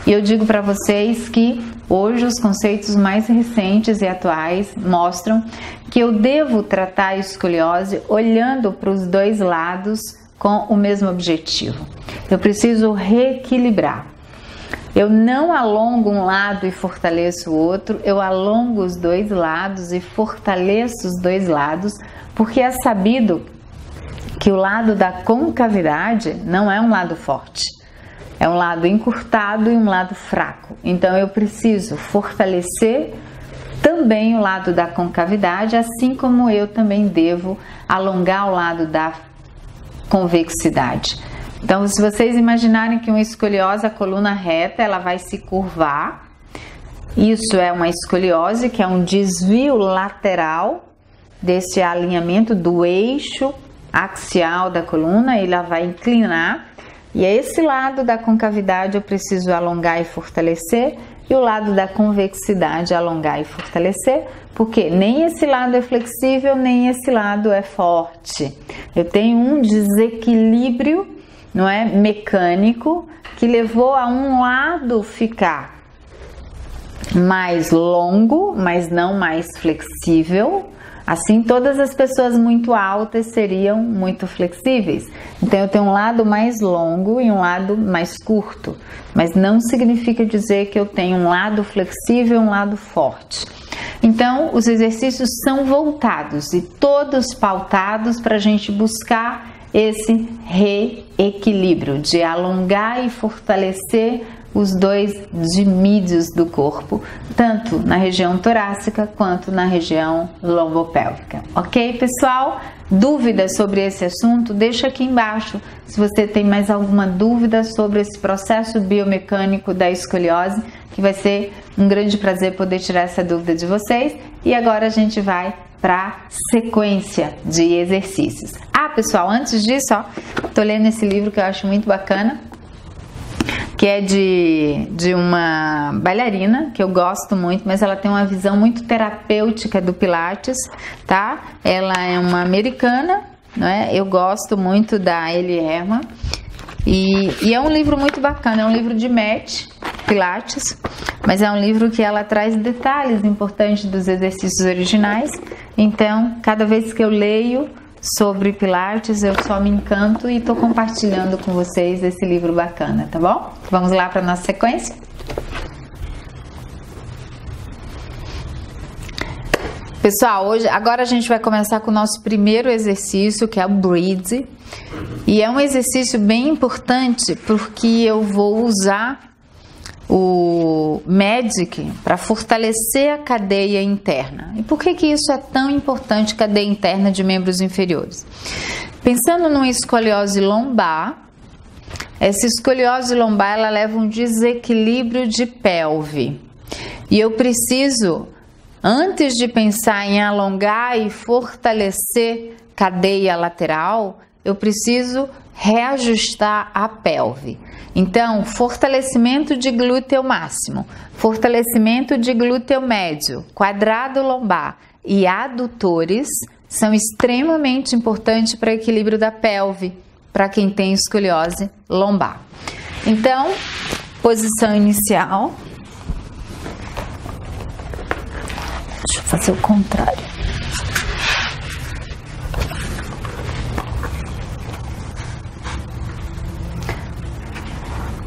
S2: E eu digo para vocês que hoje os conceitos mais recentes e atuais mostram que eu devo tratar a escoliose olhando para os dois lados com o mesmo objetivo. Eu preciso reequilibrar. Eu não alongo um lado e fortaleço o outro, eu alongo os dois lados e fortaleço os dois lados, porque é sabido que o lado da concavidade não é um lado forte, é um lado encurtado e um lado fraco. Então eu preciso fortalecer também o lado da concavidade, assim como eu também devo alongar o lado da convexidade. Então, se vocês imaginarem que uma escoliose, a coluna reta, ela vai se curvar. Isso é uma escoliose, que é um desvio lateral desse alinhamento do eixo axial da coluna, ela vai inclinar E é esse lado da concavidade eu preciso alongar e fortalecer, e o lado da convexidade alongar e fortalecer, porque nem esse lado é flexível, nem esse lado é forte. Eu tenho um desequilíbrio, não é, mecânico, que levou a um lado ficar mais longo, mas não mais flexível. Assim, todas as pessoas muito altas seriam muito flexíveis. Então, eu tenho um lado mais longo e um lado mais curto. Mas não significa dizer que eu tenho um lado flexível e um lado forte. Então, os exercícios são voltados e todos pautados para a gente buscar esse reequilíbrio de alongar e fortalecer os dois dimídios do corpo, tanto na região torácica quanto na região lombopélvica. Ok, pessoal? Dúvidas sobre esse assunto? Deixa aqui embaixo. Se você tem mais alguma dúvida sobre esse processo biomecânico da escoliose, que vai ser um grande prazer poder tirar essa dúvida de vocês. E agora a gente vai para a sequência de exercícios. Ah, pessoal, antes disso, ó, tô lendo esse livro que eu acho muito bacana, que é de uma bailarina, que eu gosto muito, mas ela tem uma visão muito terapêutica do Pilates, tá? Ela é uma americana, não é? Eu gosto muito da Ellie Herman, e é um livro muito bacana, é um livro de match, Pilates, mas é um livro que ela traz detalhes importantes dos exercícios originais. Então, cada vez que eu leio sobre Pilates, eu só me encanto e estou compartilhando com vocês esse livro bacana, tá bom? Vamos lá para a nossa sequência? Pessoal, agora a gente vai começar com o nosso primeiro exercício, que é o Breathe. E é um exercício bem importante porque eu vou usar o Magic para fortalecer a cadeia interna. E por que isso é tão importante, cadeia interna de membros inferiores? Pensando numa escoliose lombar, essa escoliose lombar ela leva um desequilíbrio de pelve. E eu preciso, antes de pensar em alongar e fortalecer cadeia lateral, eu preciso reajustar a pelve. Então, fortalecimento de glúteo máximo, fortalecimento de glúteo médio, quadrado lombar e adutores são extremamente importantes para o equilíbrio da pelve, para quem tem escoliose lombar. Então, posição inicial. Deixa eu fazer o contrário.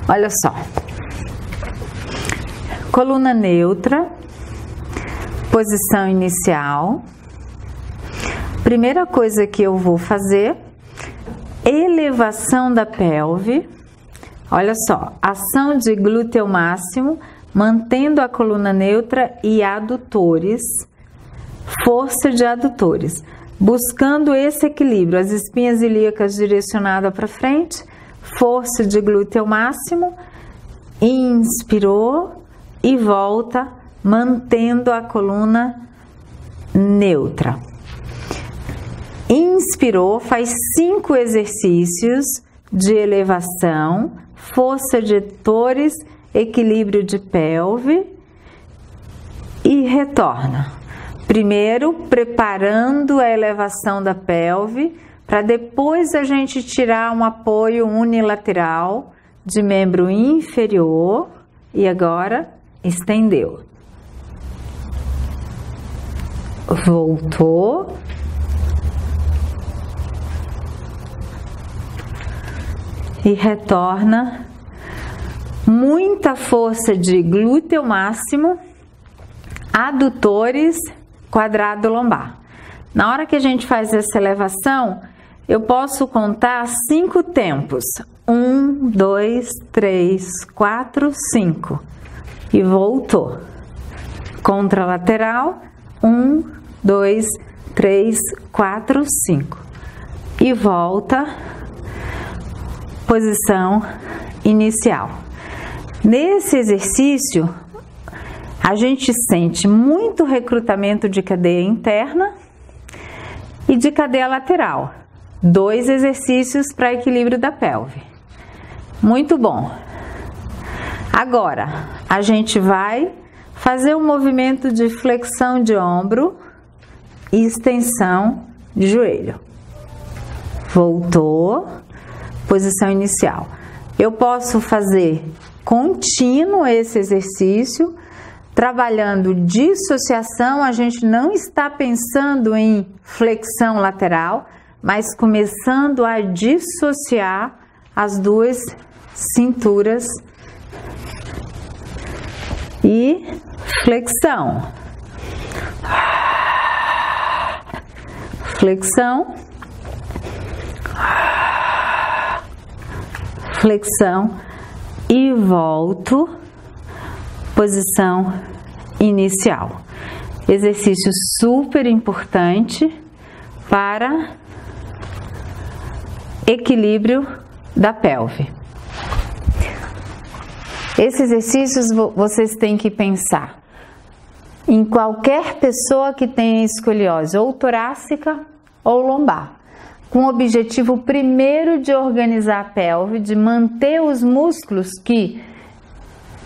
S2: Olha só, coluna neutra, posição inicial. Primeira coisa que eu vou fazer, elevação da pelve. Olha só, ação de glúteo máximo, mantendo a coluna neutra e adutores, força de adutores, buscando esse equilíbrio, as espinhas ilíacas direcionadas para frente. Força de glúteo máximo, inspirou e volta, mantendo a coluna neutra. Inspirou, faz 5 exercícios de elevação, força de adutores, equilíbrio de pelve e retorna. Primeiro, preparando a elevação da pelve, para depois a gente tirar um apoio unilateral de membro inferior e agora estendeu. Voltou. E retorna. Muita força de glúteo máximo, adutores, quadrado lombar. Na hora que a gente faz essa elevação, eu posso contar 5 tempos. 1, 2, 3, 4, 5. E voltou. Contralateral. 1, 2, 3, 4, 5. E volta. Posição inicial. Nesse exercício, a gente sente muito recrutamento de cadeia interna e de cadeia lateral. 2 exercícios para equilíbrio da pelve. Muito bom. Agora, a gente vai fazer um movimento de flexão de ombro e extensão de joelho. Voltou, posição inicial. Eu posso fazer contínuo esse exercício, trabalhando dissociação. A gente não está pensando em flexão lateral, mas começando a dissociar as duas cinturas e flexão, flexão, flexão e volto, posição inicial. Exercício super importante para equilíbrio da pelve. Esses exercícios vocês têm que pensar em qualquer pessoa que tenha escoliose ou torácica ou lombar, com o objetivo primeiro de organizar a pelve, de manter os músculos que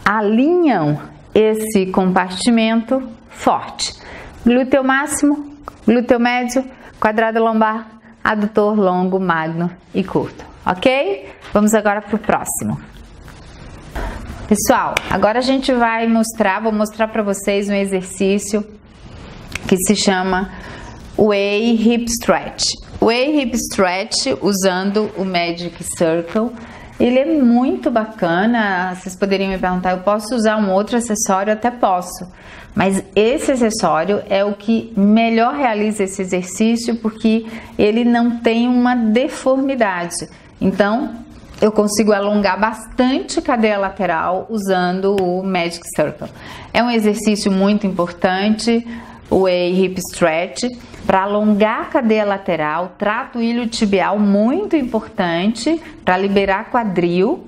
S2: alinham esse compartimento forte. Glúteo máximo, glúteo médio, quadrado lombar, adutor longo, magno e curto, ok? Vamos agora para o próximo. Pessoal, agora a gente vai vou mostrar para vocês um exercício que se chama Way Hip Stretch. Way Hip Stretch usando o Magic Circle. Ele é muito bacana. Vocês poderiam me perguntar, eu posso usar um outro acessório? Até posso, mas esse acessório é o que melhor realiza esse exercício, porque ele não tem uma deformidade. Então eu consigo alongar bastante a cadeia lateral usando o Magic Circle. É um exercício muito importante, o Way Hip Stretch, para alongar a cadeia lateral, trato iliotibial muito importante para liberar quadril.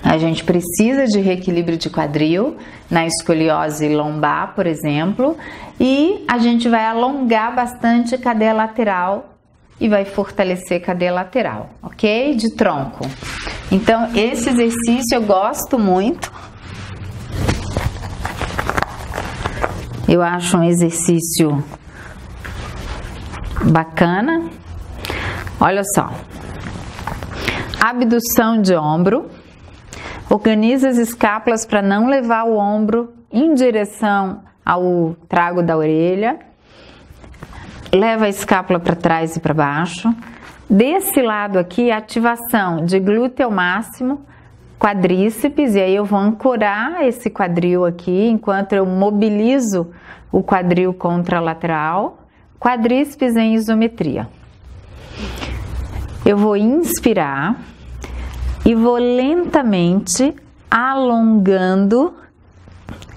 S2: A gente precisa de reequilíbrio de quadril na escoliose lombar, por exemplo, e a gente vai alongar bastante a cadeia lateral e vai fortalecer a cadeia lateral, ok? De tronco. Então, esse exercício eu gosto muito. Eu acho um exercício bacana. Olha só. Abdução de ombro. Organiza as escápulas para não levar o ombro em direção ao trago da orelha. Leva a escápula para trás e para baixo. Desse lado aqui, ativação de glúteo máximo, quadríceps, e aí eu vou ancorar esse quadril aqui enquanto eu mobilizo o quadril contralateral, quadríceps em isometria. Eu vou inspirar e vou lentamente alongando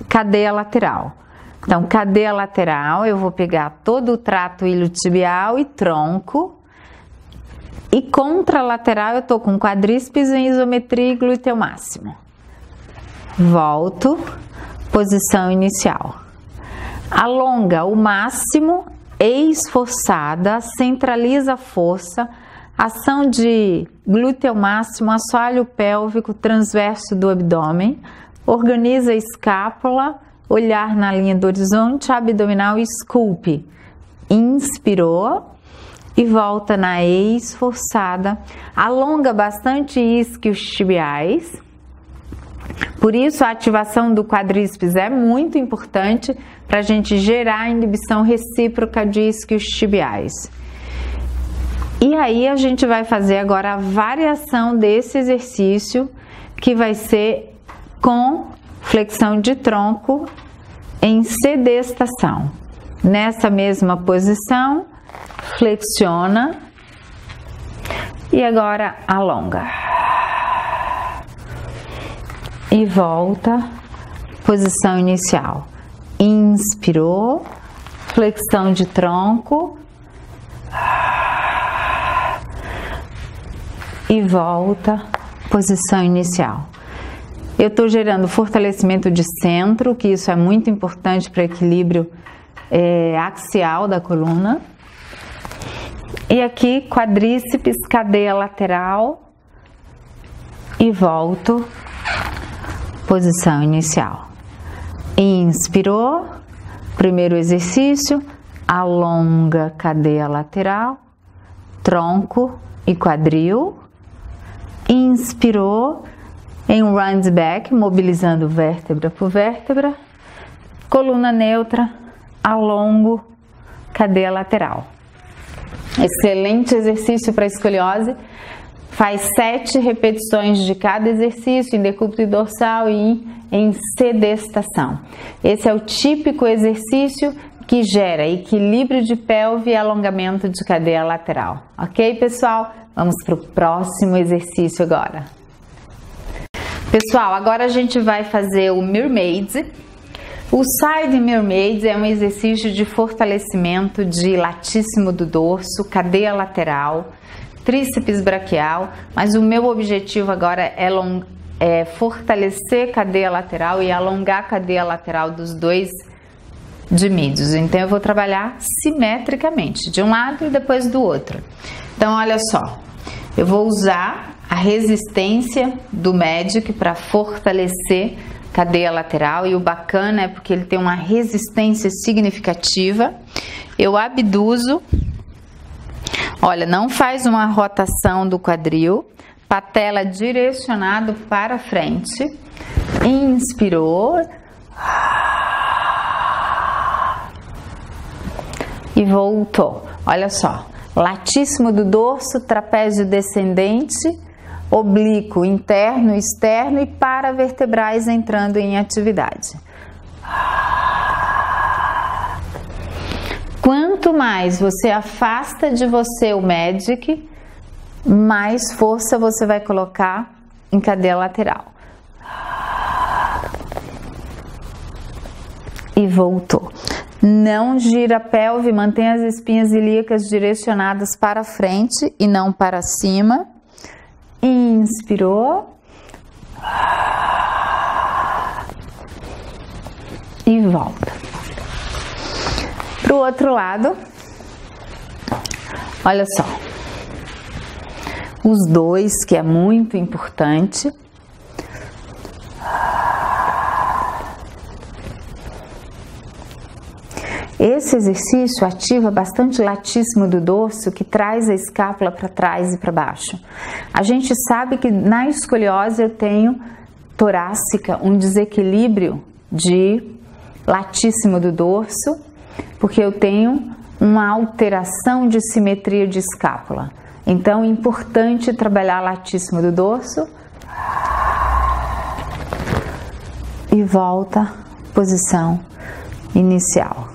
S2: cadeia lateral. Então, cadeia lateral, eu vou pegar todo o trato iliotibial e tronco. E contralateral, eu tô com quadríceps em isometria e glúteo máximo. Volto, posição inicial. Alonga o máximo, esforçada, centraliza a força, ação de glúteo máximo, assoalho pélvico transverso do abdômen, organiza a escápula, olhar na linha do horizonte abdominal e esculpe. Inspirou e volta na esforçada. Alonga bastante isquios tibiais. Por isso a ativação do quadríceps é muito importante para a gente gerar a inibição recíproca de isquios tibiais. E aí a gente vai fazer agora a variação desse exercício, que vai ser com flexão de tronco em sedestação. Nessa mesma posição, flexiona e agora alonga. E volta, posição inicial. Inspirou, flexão de tronco. E volta, posição inicial. Eu estou gerando fortalecimento de centro, que isso é muito importante para o equilíbrio axial da coluna. E aqui, quadríceps, cadeia lateral, e volto, posição inicial. Inspirou, primeiro exercício, alonga cadeia lateral, tronco e quadril. Inspirou, em round back, mobilizando vértebra por vértebra, coluna neutra, alongo, cadeia lateral. Excelente exercício para escoliose. Faz 7 repetições de cada exercício em decúbito dorsal e em sedestação. Esse é o típico exercício que gera equilíbrio de pelve e alongamento de cadeia lateral. Ok, pessoal? Vamos para o próximo exercício agora. Pessoal, agora a gente vai fazer o Mermaids. O Side Mermaids é um exercício de fortalecimento de latíssimo do dorso, cadeia lateral, tríceps braquial, mas o meu objetivo agora é fortalecer cadeia lateral e alongar a cadeia lateral dos dois dimídios. Então eu vou trabalhar simetricamente, de um lado e depois do outro. Então olha só, eu vou usar a resistência do Magic para fortalecer cadeia lateral, e o bacana é porque ele tem uma resistência significativa. Eu abduzo, olha, não faz uma rotação do quadril, patela direcionado para frente, inspirou e voltou. Olha só, latíssimo do dorso, trapézio descendente, oblíquo interno e externo e paravertebrais entrando em atividade. Quanto mais você afasta de você o Magic, mais força você vai colocar em cadeia lateral. E voltou. Não gira a pelve, mantém as espinhas ilíacas direcionadas para frente e não para cima. Inspirou e volta. Para o outro lado, olha só, os dois, que é muito importante. Esse exercício ativa bastante o latíssimo do dorso, que traz a escápula para trás e para baixo. A gente sabe que na escoliose eu tenho torácica, um desequilíbrio de latíssimo do dorso, porque eu tenho uma alteração de simetria de escápula. Então é importante trabalhar latíssimo do dorso e volta, posição inicial.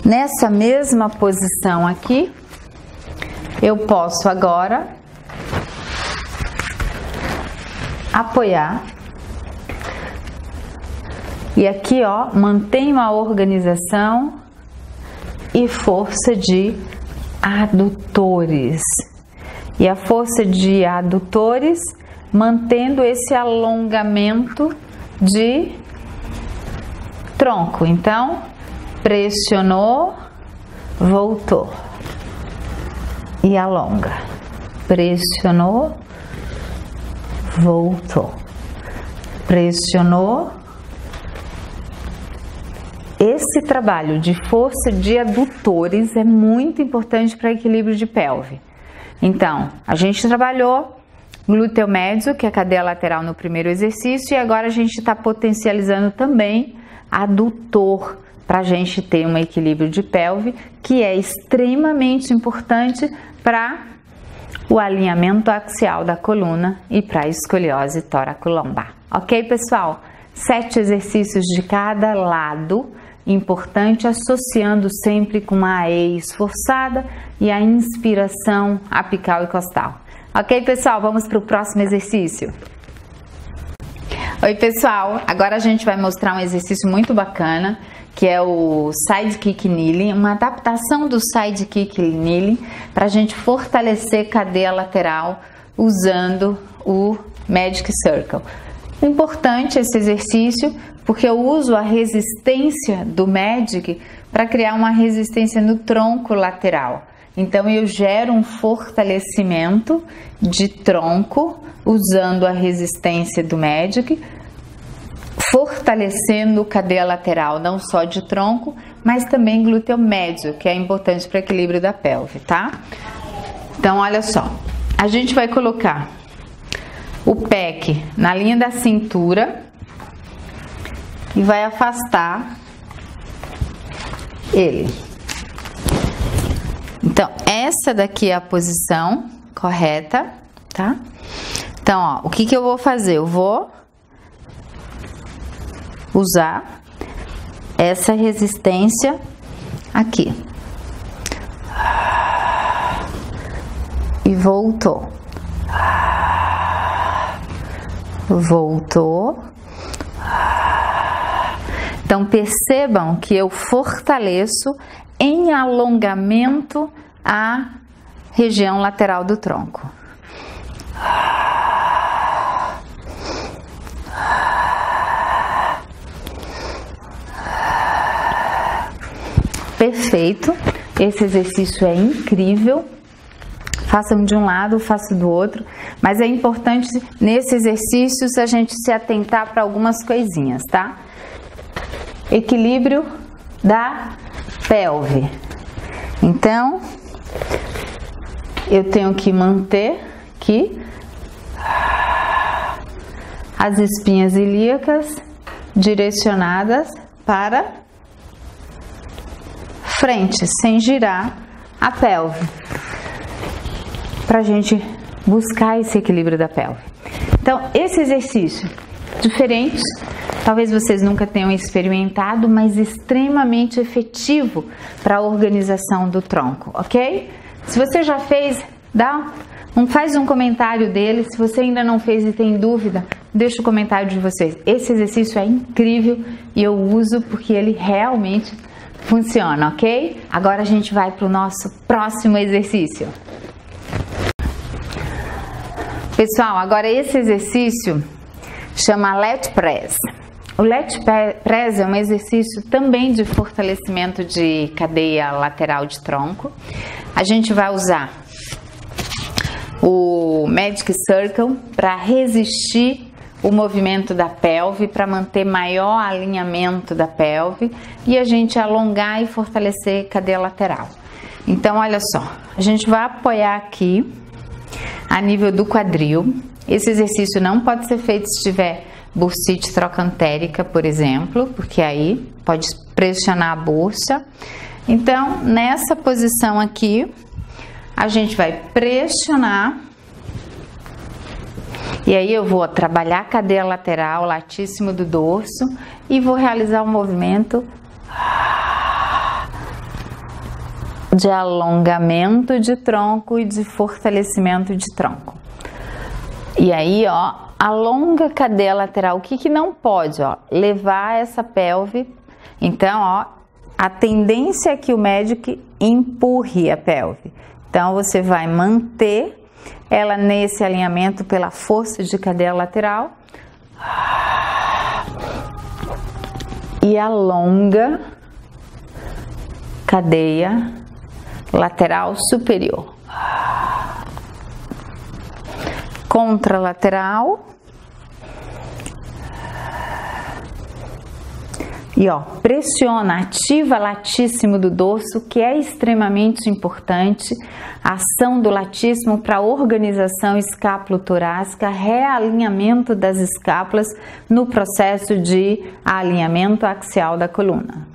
S2: Nessa mesma posição aqui, eu posso agora apoiar e aqui, ó, mantenho a organização e força de adutores. E a força de adutores mantendo esse alongamento de tronco. Então, pressionou, voltou e alonga. Pressionou, voltou. Pressionou. Esse trabalho de força de adutores é muito importante para equilíbrio de pelve. Então, a gente trabalhou glúteo médio, que é a cadeia lateral, no primeiro exercício, e agora a gente está potencializando também adutor, para a gente ter um equilíbrio de pelve, que é extremamente importante para o alinhamento axial da coluna e para a escoliose tóraco-lombar. Ok, pessoal? 7 exercícios de cada lado, importante, associando sempre com uma AE esforçada e a inspiração apical e costal. Ok, pessoal? Vamos para o próximo exercício. Oi, pessoal! Agora a gente vai mostrar um exercício muito bacana, que é o Sidekick Kneeling, uma adaptação do Sidekick Kneeling para a gente fortalecer cadeia lateral usando o Magic Circle. Importante esse exercício porque eu uso a resistência do Magic para criar uma resistência no tronco lateral. Então eu gero um fortalecimento de tronco usando a resistência do MEDIC, fortalecendo cadeia lateral, não só de tronco, mas também glúteo médio, que é importante para o equilíbrio da pelve, tá? Então olha só, a gente vai colocar o pec na linha da cintura e vai afastar ele. Então, essa daqui é a posição correta, tá? Então, ó, o que que eu vou fazer? Eu vou usar essa resistência aqui. E voltou. Voltou. Então, percebam que eu fortaleço em alongamento a região lateral do tronco. Perfeito. Esse exercício é incrível. Façam de um lado, façam do outro, mas é importante nesse exercício a gente se atentar para algumas coisinhas, tá? Equilíbrio da pelve. Então, eu tenho que manter aqui as espinhas ilíacas direcionadas para frente, sem girar a pelve, para a gente buscar esse equilíbrio da pelve. Então, esse exercício diferente, talvez vocês nunca tenham experimentado, mas extremamente efetivo para a organização do tronco, ok? Se você já fez, faz um comentário dele. Se você ainda não fez e tem dúvida, deixa o comentário de vocês. Esse exercício é incrível e eu uso porque ele realmente funciona, ok? Agora a gente vai para o nosso próximo exercício. Pessoal, agora esse exercício chama Lat Press. O Lat Press é um exercício também de fortalecimento de cadeia lateral de tronco. A gente vai usar o Magic Circle para resistir o movimento da pelve, para manter maior alinhamento da pelve e a gente alongar e fortalecer cadeia lateral. Então, olha só, a gente vai apoiar aqui a nível do quadril. Esse exercício não pode ser feito se tiver bursite trocantérica, por exemplo, porque aí pode pressionar a bursa. Então, nessa posição aqui, a gente vai pressionar e aí eu vou trabalhar a cadeia lateral, latíssimo do dorso e vou realizar um movimento de alongamento de tronco e de fortalecimento de tronco. E aí, ó, alonga a cadeia lateral. O que que não pode, ó? Levar essa pelve. Então, ó, a tendência é que o MEDIC empurre a pelve. Então, você vai manter ela nesse alinhamento pela força de cadeia lateral. E alonga cadeia lateral superior. Contralateral. E ó, pressiona, ativa latíssimo do dorso, que é extremamente importante. A ação do latíssimo para a organização escápulo-torácica, realinhamento das escápulas no processo de alinhamento axial da coluna.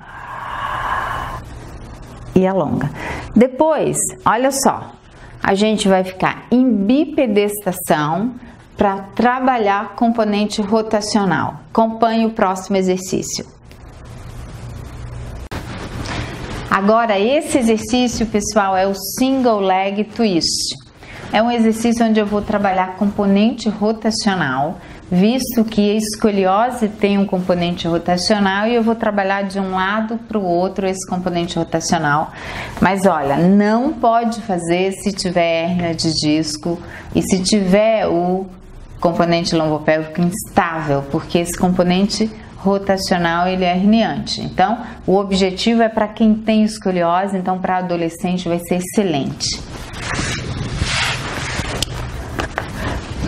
S2: E alonga. Depois, olha só, a gente vai ficar em bipedestação para trabalhar componente rotacional. Acompanhe o próximo exercício. Agora, esse exercício, pessoal, é o Single Leg Twist. É um exercício onde eu vou trabalhar componente rotacional, visto que a escoliose tem um componente rotacional e eu vou trabalhar de um lado para o outro esse componente rotacional. Mas olha, não pode fazer se tiver hérnia de disco e se tiver o componente lombopélvico instável, porque esse componente rotacional ele é herniante. Então, o objetivo é para quem tem escoliose, então para adolescente vai ser excelente.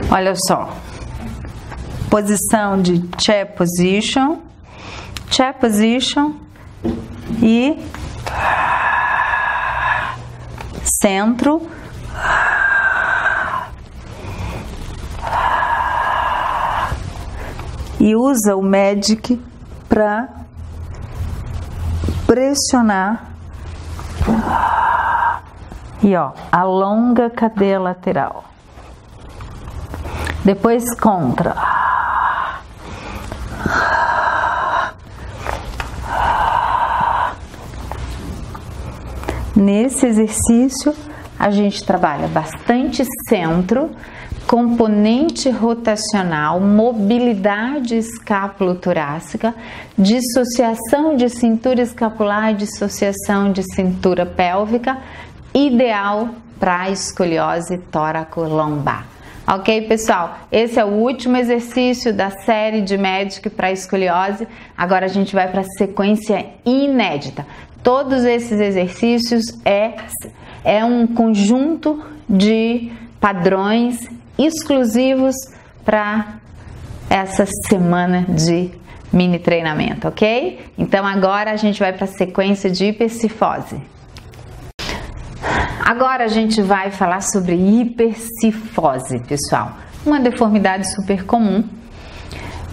S2: Olha só, posição de chair position e centro. E usa o Magic para pressionar e ó, alonga a cadeia lateral. Depois contra. Nesse exercício a gente trabalha bastante centro, componente rotacional, mobilidade escápulo-torácica, dissociação de cintura escapular, dissociação de cintura pélvica, ideal para escoliose tóraco-lombar. Ok, pessoal? Esse é o último exercício da série de Magic para escoliose. Agora a gente vai para a sequência inédita. Todos esses exercícios é um conjunto de padrões exclusivos para essa semana de mini treinamento, ok? Então agora a gente vai para a sequência de hipercifose. Agora a gente vai falar sobre hipercifose, pessoal. Uma deformidade super comum,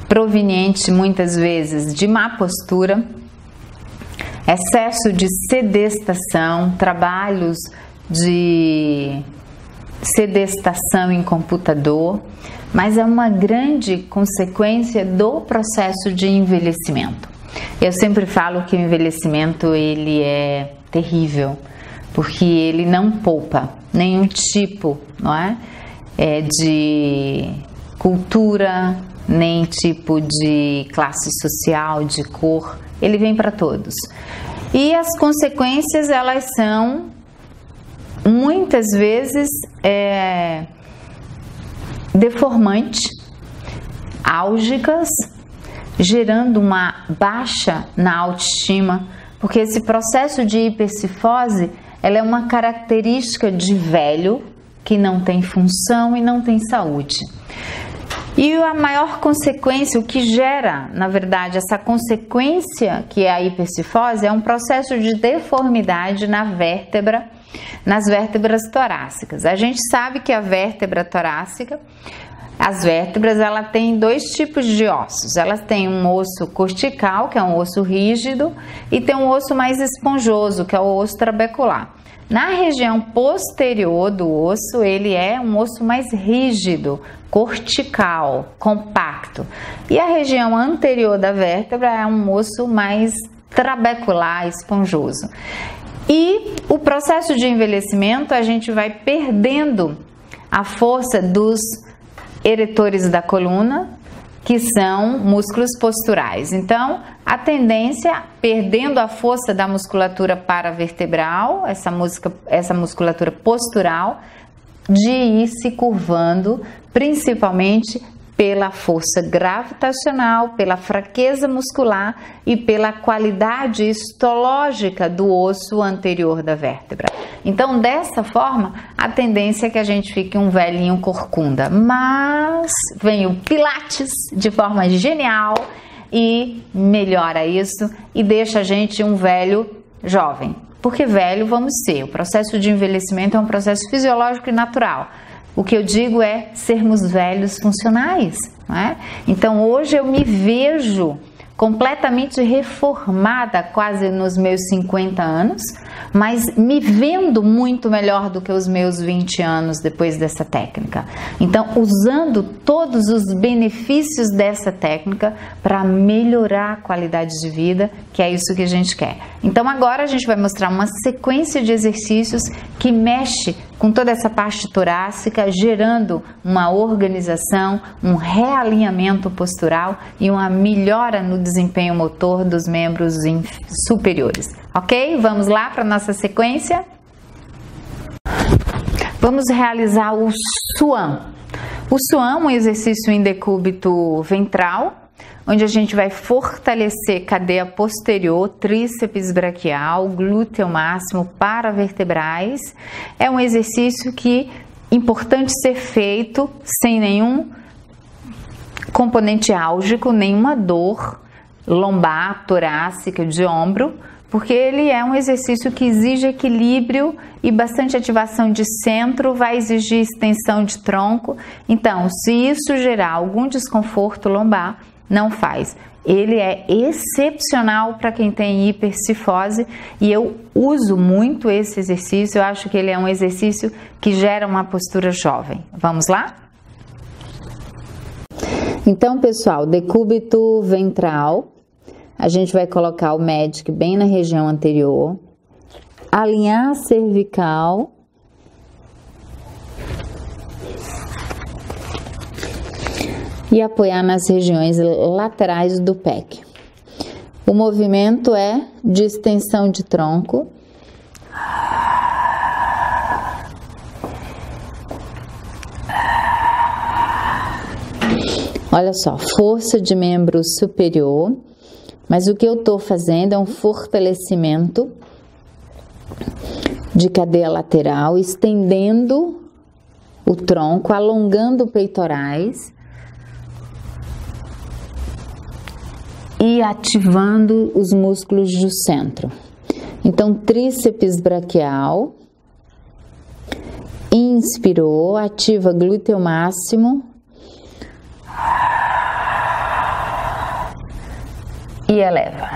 S2: proveniente muitas vezes de má postura, excesso de sedestação, trabalhos de sedestação em computador, mas é uma grande consequência do processo de envelhecimento. Eu sempre falo que o envelhecimento ele é terrível, porque ele não poupa nenhum tipo, não é? De cultura, nem tipo de classe social, de cor, ele vem para todos. E as consequências elas são muitas vezes deformantes, álgicas, gerando uma baixa na autoestima, porque esse processo de hipercifose ela é uma característica de velho que não tem função e não tem saúde. E a maior consequência, o que gera, na verdade, essa consequência que é a hipercifose, é um processo de deformidade na vértebra, nas vértebras torácicas. A gente sabe que a vértebra torácica, as vértebras, ela tem dois tipos de ossos. Elas têm um osso cortical, que é um osso rígido, e tem um osso mais esponjoso, que é o osso trabecular. Na região posterior do osso, ele é um osso mais rígido, cortical, compacto. E a região anterior da vértebra é um osso mais trabecular, esponjoso. E o processo de envelhecimento, a gente vai perdendo a força dos eretores da coluna, que são músculos posturais. Então, a tendência, perdendo a força da musculatura paravertebral, essa musculatura postural, de ir se curvando, principalmente pela força gravitacional, pela fraqueza muscular e pela qualidade histológica do osso anterior da vértebra. Então, dessa forma, a tendência é que a gente fique um velhinho corcunda. Mas vem o Pilates de forma genial e melhora isso e deixa a gente um velho jovem. Porque velho vamos ser. O processo de envelhecimento é um processo fisiológico e natural. O que eu digo é sermos velhos funcionais, não é? Então hoje eu me vejo completamente reformada quase nos meus 50 anos, mas me vendo muito melhor do que os meus 20 anos depois dessa técnica. Então, usando todos os benefícios dessa técnica para melhorar a qualidade de vida, que é isso que a gente quer. Então, agora a gente vai mostrar uma sequência de exercícios que mexe com toda essa parte torácica, gerando uma organização, um realinhamento postural e uma melhora no desempenho motor dos membros superiores. Ok? Vamos lá para a nossa sequência? Vamos realizar o Swan. O Swan é um exercício em decúbito ventral, onde a gente vai fortalecer cadeia posterior, tríceps braquial, glúteo máximo, paravertebrais. É um exercício que é importante ser feito sem nenhum componente álgico, nenhuma dor lombar, torácica, de ombro, porque ele é um exercício que exige equilíbrio e bastante ativação de centro, vai exigir extensão de tronco. Então, se isso gerar algum desconforto lombar, não faz. Ele é excepcional para quem tem hipercifose e eu uso muito esse exercício. Eu acho que ele é um exercício que gera uma postura jovem. Vamos lá? Então, pessoal, decúbito ventral. A gente vai colocar o MEDIC bem na região anterior, alinhar a cervical e apoiar nas regiões laterais do pec. O movimento é de extensão de tronco. Olha só, força de membro superior. Mas o que eu estou fazendo é um fortalecimento de cadeia lateral, estendendo o tronco, alongando peitorais e ativando os músculos do centro. Então, tríceps braquial, inspirou, ativa glúteo máximo. E eleva.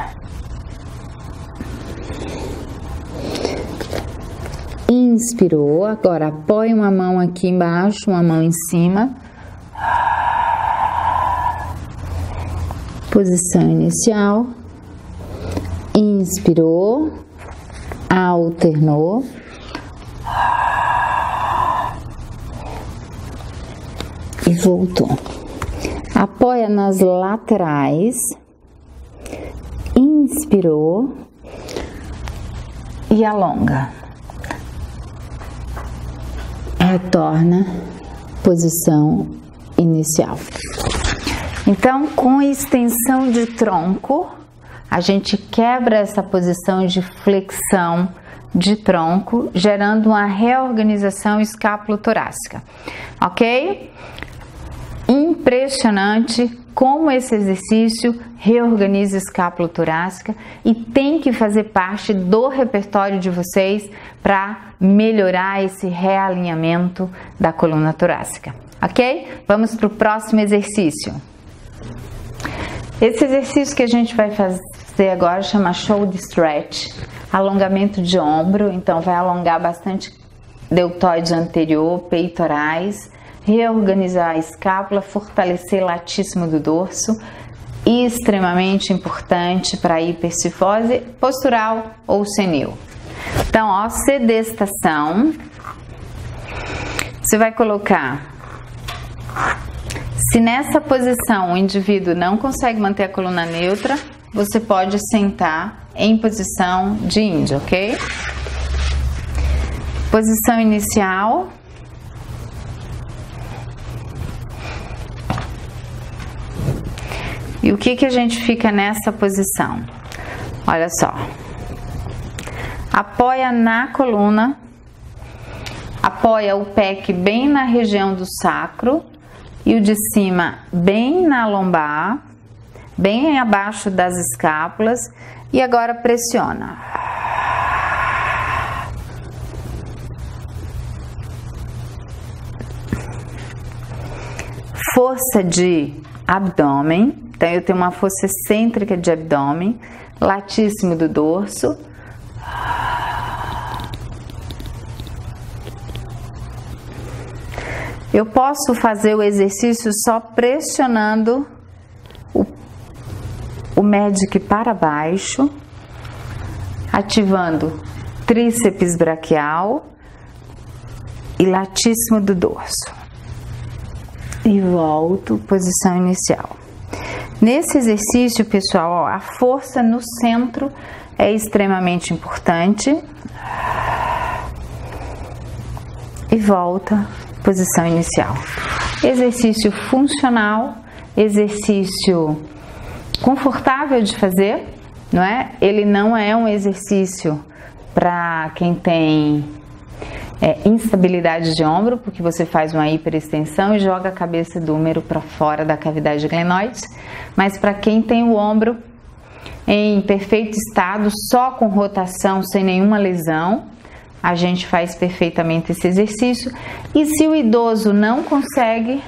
S2: Inspirou, agora apoia uma mão aqui embaixo, uma mão em cima. Posição inicial. Inspirou, alternou. E voltou. Apoia nas laterais. Inspirou e alonga. Retorna, posição inicial. Então, com extensão de tronco, a gente quebra essa posição de flexão de tronco, gerando uma reorganização escápulo-torácica. Ok? Impressionante como esse exercício reorganiza a escápula torácica e tem que fazer parte do repertório de vocês para melhorar esse realinhamento da coluna torácica, ok? Vamos para o próximo exercício. Esse exercício que a gente vai fazer agora chama shoulder stretch, alongamento de ombro, então vai alongar bastante deltoide anterior, peitorais, reorganizar a escápula, fortalecer latíssimo do dorso, extremamente importante para a hipercifose postural ou senil. Então, ó, sedestação, você vai colocar, se nessa posição o indivíduo não consegue manter a coluna neutra, você pode sentar em posição de índio, ok? Posição inicial. E o que a gente fica nessa posição? Olha só. Apoia na coluna, apoia o pec bem na região do sacro e o de cima bem na lombar, bem abaixo das escápulas e agora pressiona. Força de abdômen. Então, eu tenho uma força excêntrica de abdômen, latíssimo do dorso. Eu posso fazer o exercício só pressionando o MEDIC para baixo, ativando tríceps braquial e latíssimo do dorso. E volto, posição inicial. Nesse exercício, pessoal, ó, a força no centro é extremamente importante. E volta, posição inicial. Exercício funcional, exercício confortável de fazer, não é? Ele não é um exercício para quem tem instabilidade de ombro, porque você faz uma hiperextensão e joga a cabeça do húmero para fora da cavidade glenoide, mas para quem tem o ombro em perfeito estado, só com rotação, sem nenhuma lesão, a gente faz perfeitamente esse exercício. E se o idoso não consegue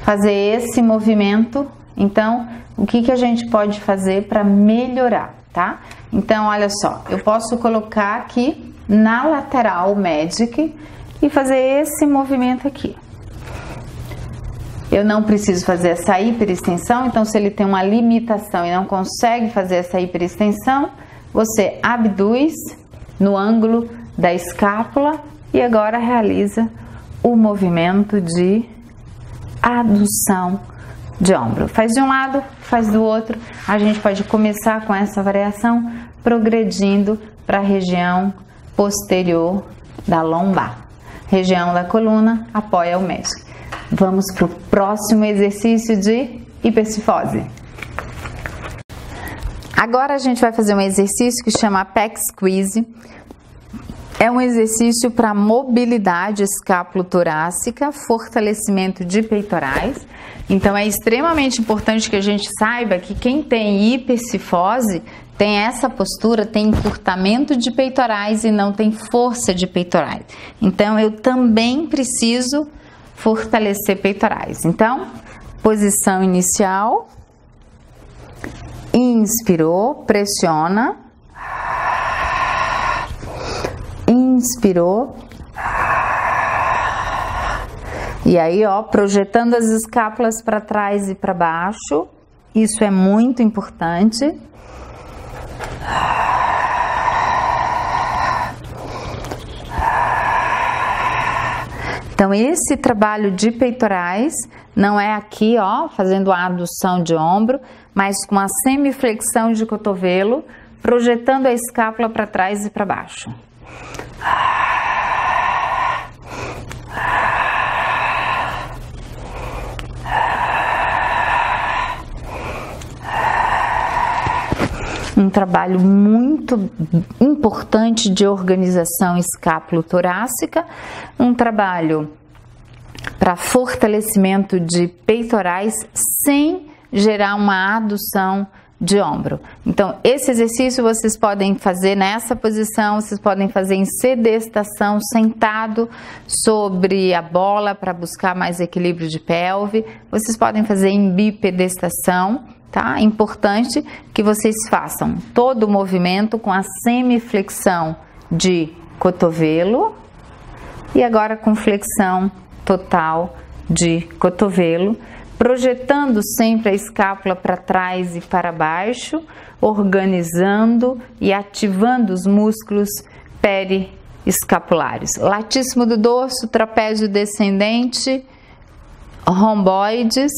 S2: fazer esse movimento, então o que a gente pode fazer para melhorar, tá? Então, olha só, eu posso colocar aqui na lateral Magic e fazer esse movimento aqui. Eu não preciso fazer essa hiperextensão, então se ele tem uma limitação e não consegue fazer essa hiperextensão, você abduz no ângulo da escápula e agora realiza o movimento de adução de ombro. Faz de um lado, faz do outro. A gente pode começar com essa variação progredindo para a região posterior da lombar. Região da coluna apoia o Magic. Vamos para o próximo exercício de hipercifose. Agora a gente vai fazer um exercício que chama Pec Squeeze. É um exercício para mobilidade escápulo-torácica, fortalecimento de peitorais. Então é extremamente importante que a gente saiba que quem tem hipercifose tem essa postura, tem encurtamento de peitorais e não tem força de peitorais. Então eu também preciso fortalecer peitorais. Então, posição inicial, inspirou, pressiona, inspirou, e aí ó, projetando as escápulas para trás e para baixo, isso é muito importante. Então esse trabalho de peitorais não é aqui, ó, fazendo a adução de ombro, mas com a semiflexão de cotovelo, projetando a escápula para trás e para baixo. Um trabalho muito importante de organização escápulo-torácica, um trabalho para fortalecimento de peitorais sem gerar uma adução de ombro. Então, esse exercício vocês podem fazer nessa posição, vocês podem fazer em sedestação, sentado sobre a bola para buscar mais equilíbrio de pelve, vocês podem fazer em bipedestação. Tá? É importante que vocês façam todo o movimento com a semiflexão de cotovelo e agora com flexão total de cotovelo, projetando sempre a escápula para trás e para baixo, organizando e ativando os músculos periescapulários. Latíssimo do dorso, trapézio descendente, romboides.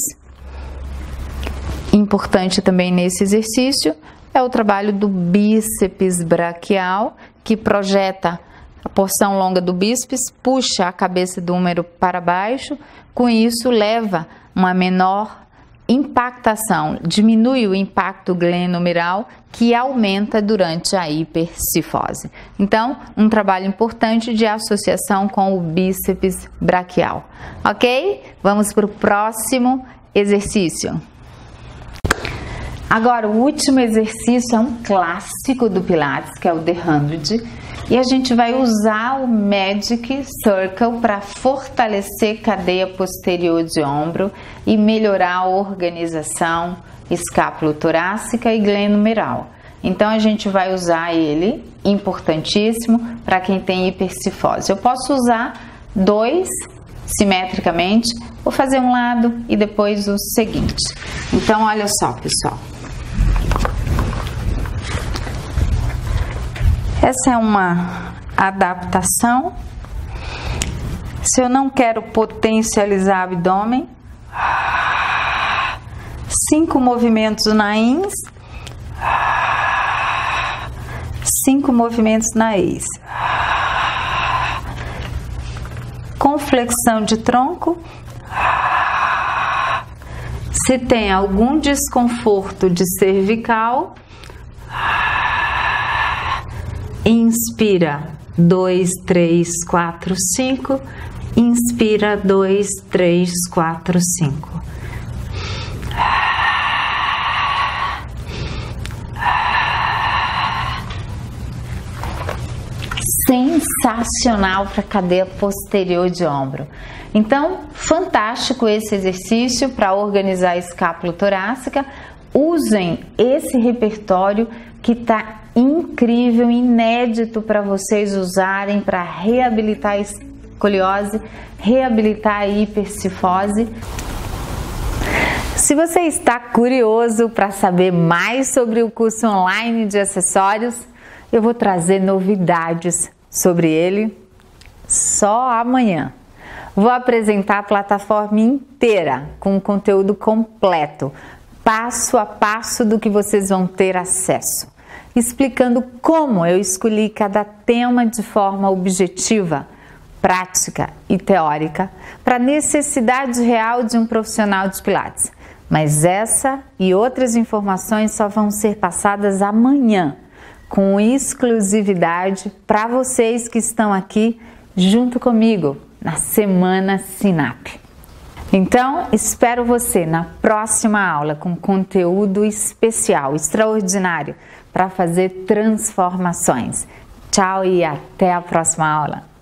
S2: Importante também nesse exercício é o trabalho do bíceps braquial, que projeta a porção longa do bíceps, puxa a cabeça do húmero para baixo, com isso leva uma menor impactação, diminui o impacto glenohumeral que aumenta durante a hipercifose. Então, um trabalho importante de associação com o bíceps braquial. Ok? Vamos para o próximo exercício. Agora, o último exercício é um clássico do Pilates, que é o The 100, e a gente vai usar o Magic Circle para fortalecer cadeia posterior de ombro e melhorar a organização escápulo-torácica e glenohumeral. Então, a gente vai usar ele, importantíssimo, para quem tem hipercifose. Eu posso usar dois simetricamente, vou fazer um lado e depois o seguinte. Então, olha só, pessoal. Essa é uma adaptação. Se eu não quero potencializar o abdômen, 5 movimentos na ins, 5 movimentos na ex. Com flexão de tronco, Se tem algum desconforto de cervical, inspira 2, 3, 4, 5, inspira 2, 3, 4, 5. Sensacional para a cadeia posterior de ombro. Então, fantástico esse exercício para organizar a escápula torácica. Usem esse repertório que está incrível, inédito para vocês usarem para reabilitar a escoliose, reabilitar a hipercifose. Se você está curioso para saber mais sobre o curso online de acessórios, eu vou trazer novidades sobre ele só amanhã. Vou apresentar a plataforma inteira com o conteúdo completo, passo a passo do que vocês vão ter acesso, explicando como eu escolhi cada tema de forma objetiva, prática e teórica para a necessidade real de um profissional de Pilates. Mas essa e outras informações só vão ser passadas amanhã, com exclusividade para vocês que estão aqui junto comigo na Semana Sinap. Então, espero você na próxima aula com conteúdo especial, extraordinário, para fazer transformações. Tchau e até a próxima aula!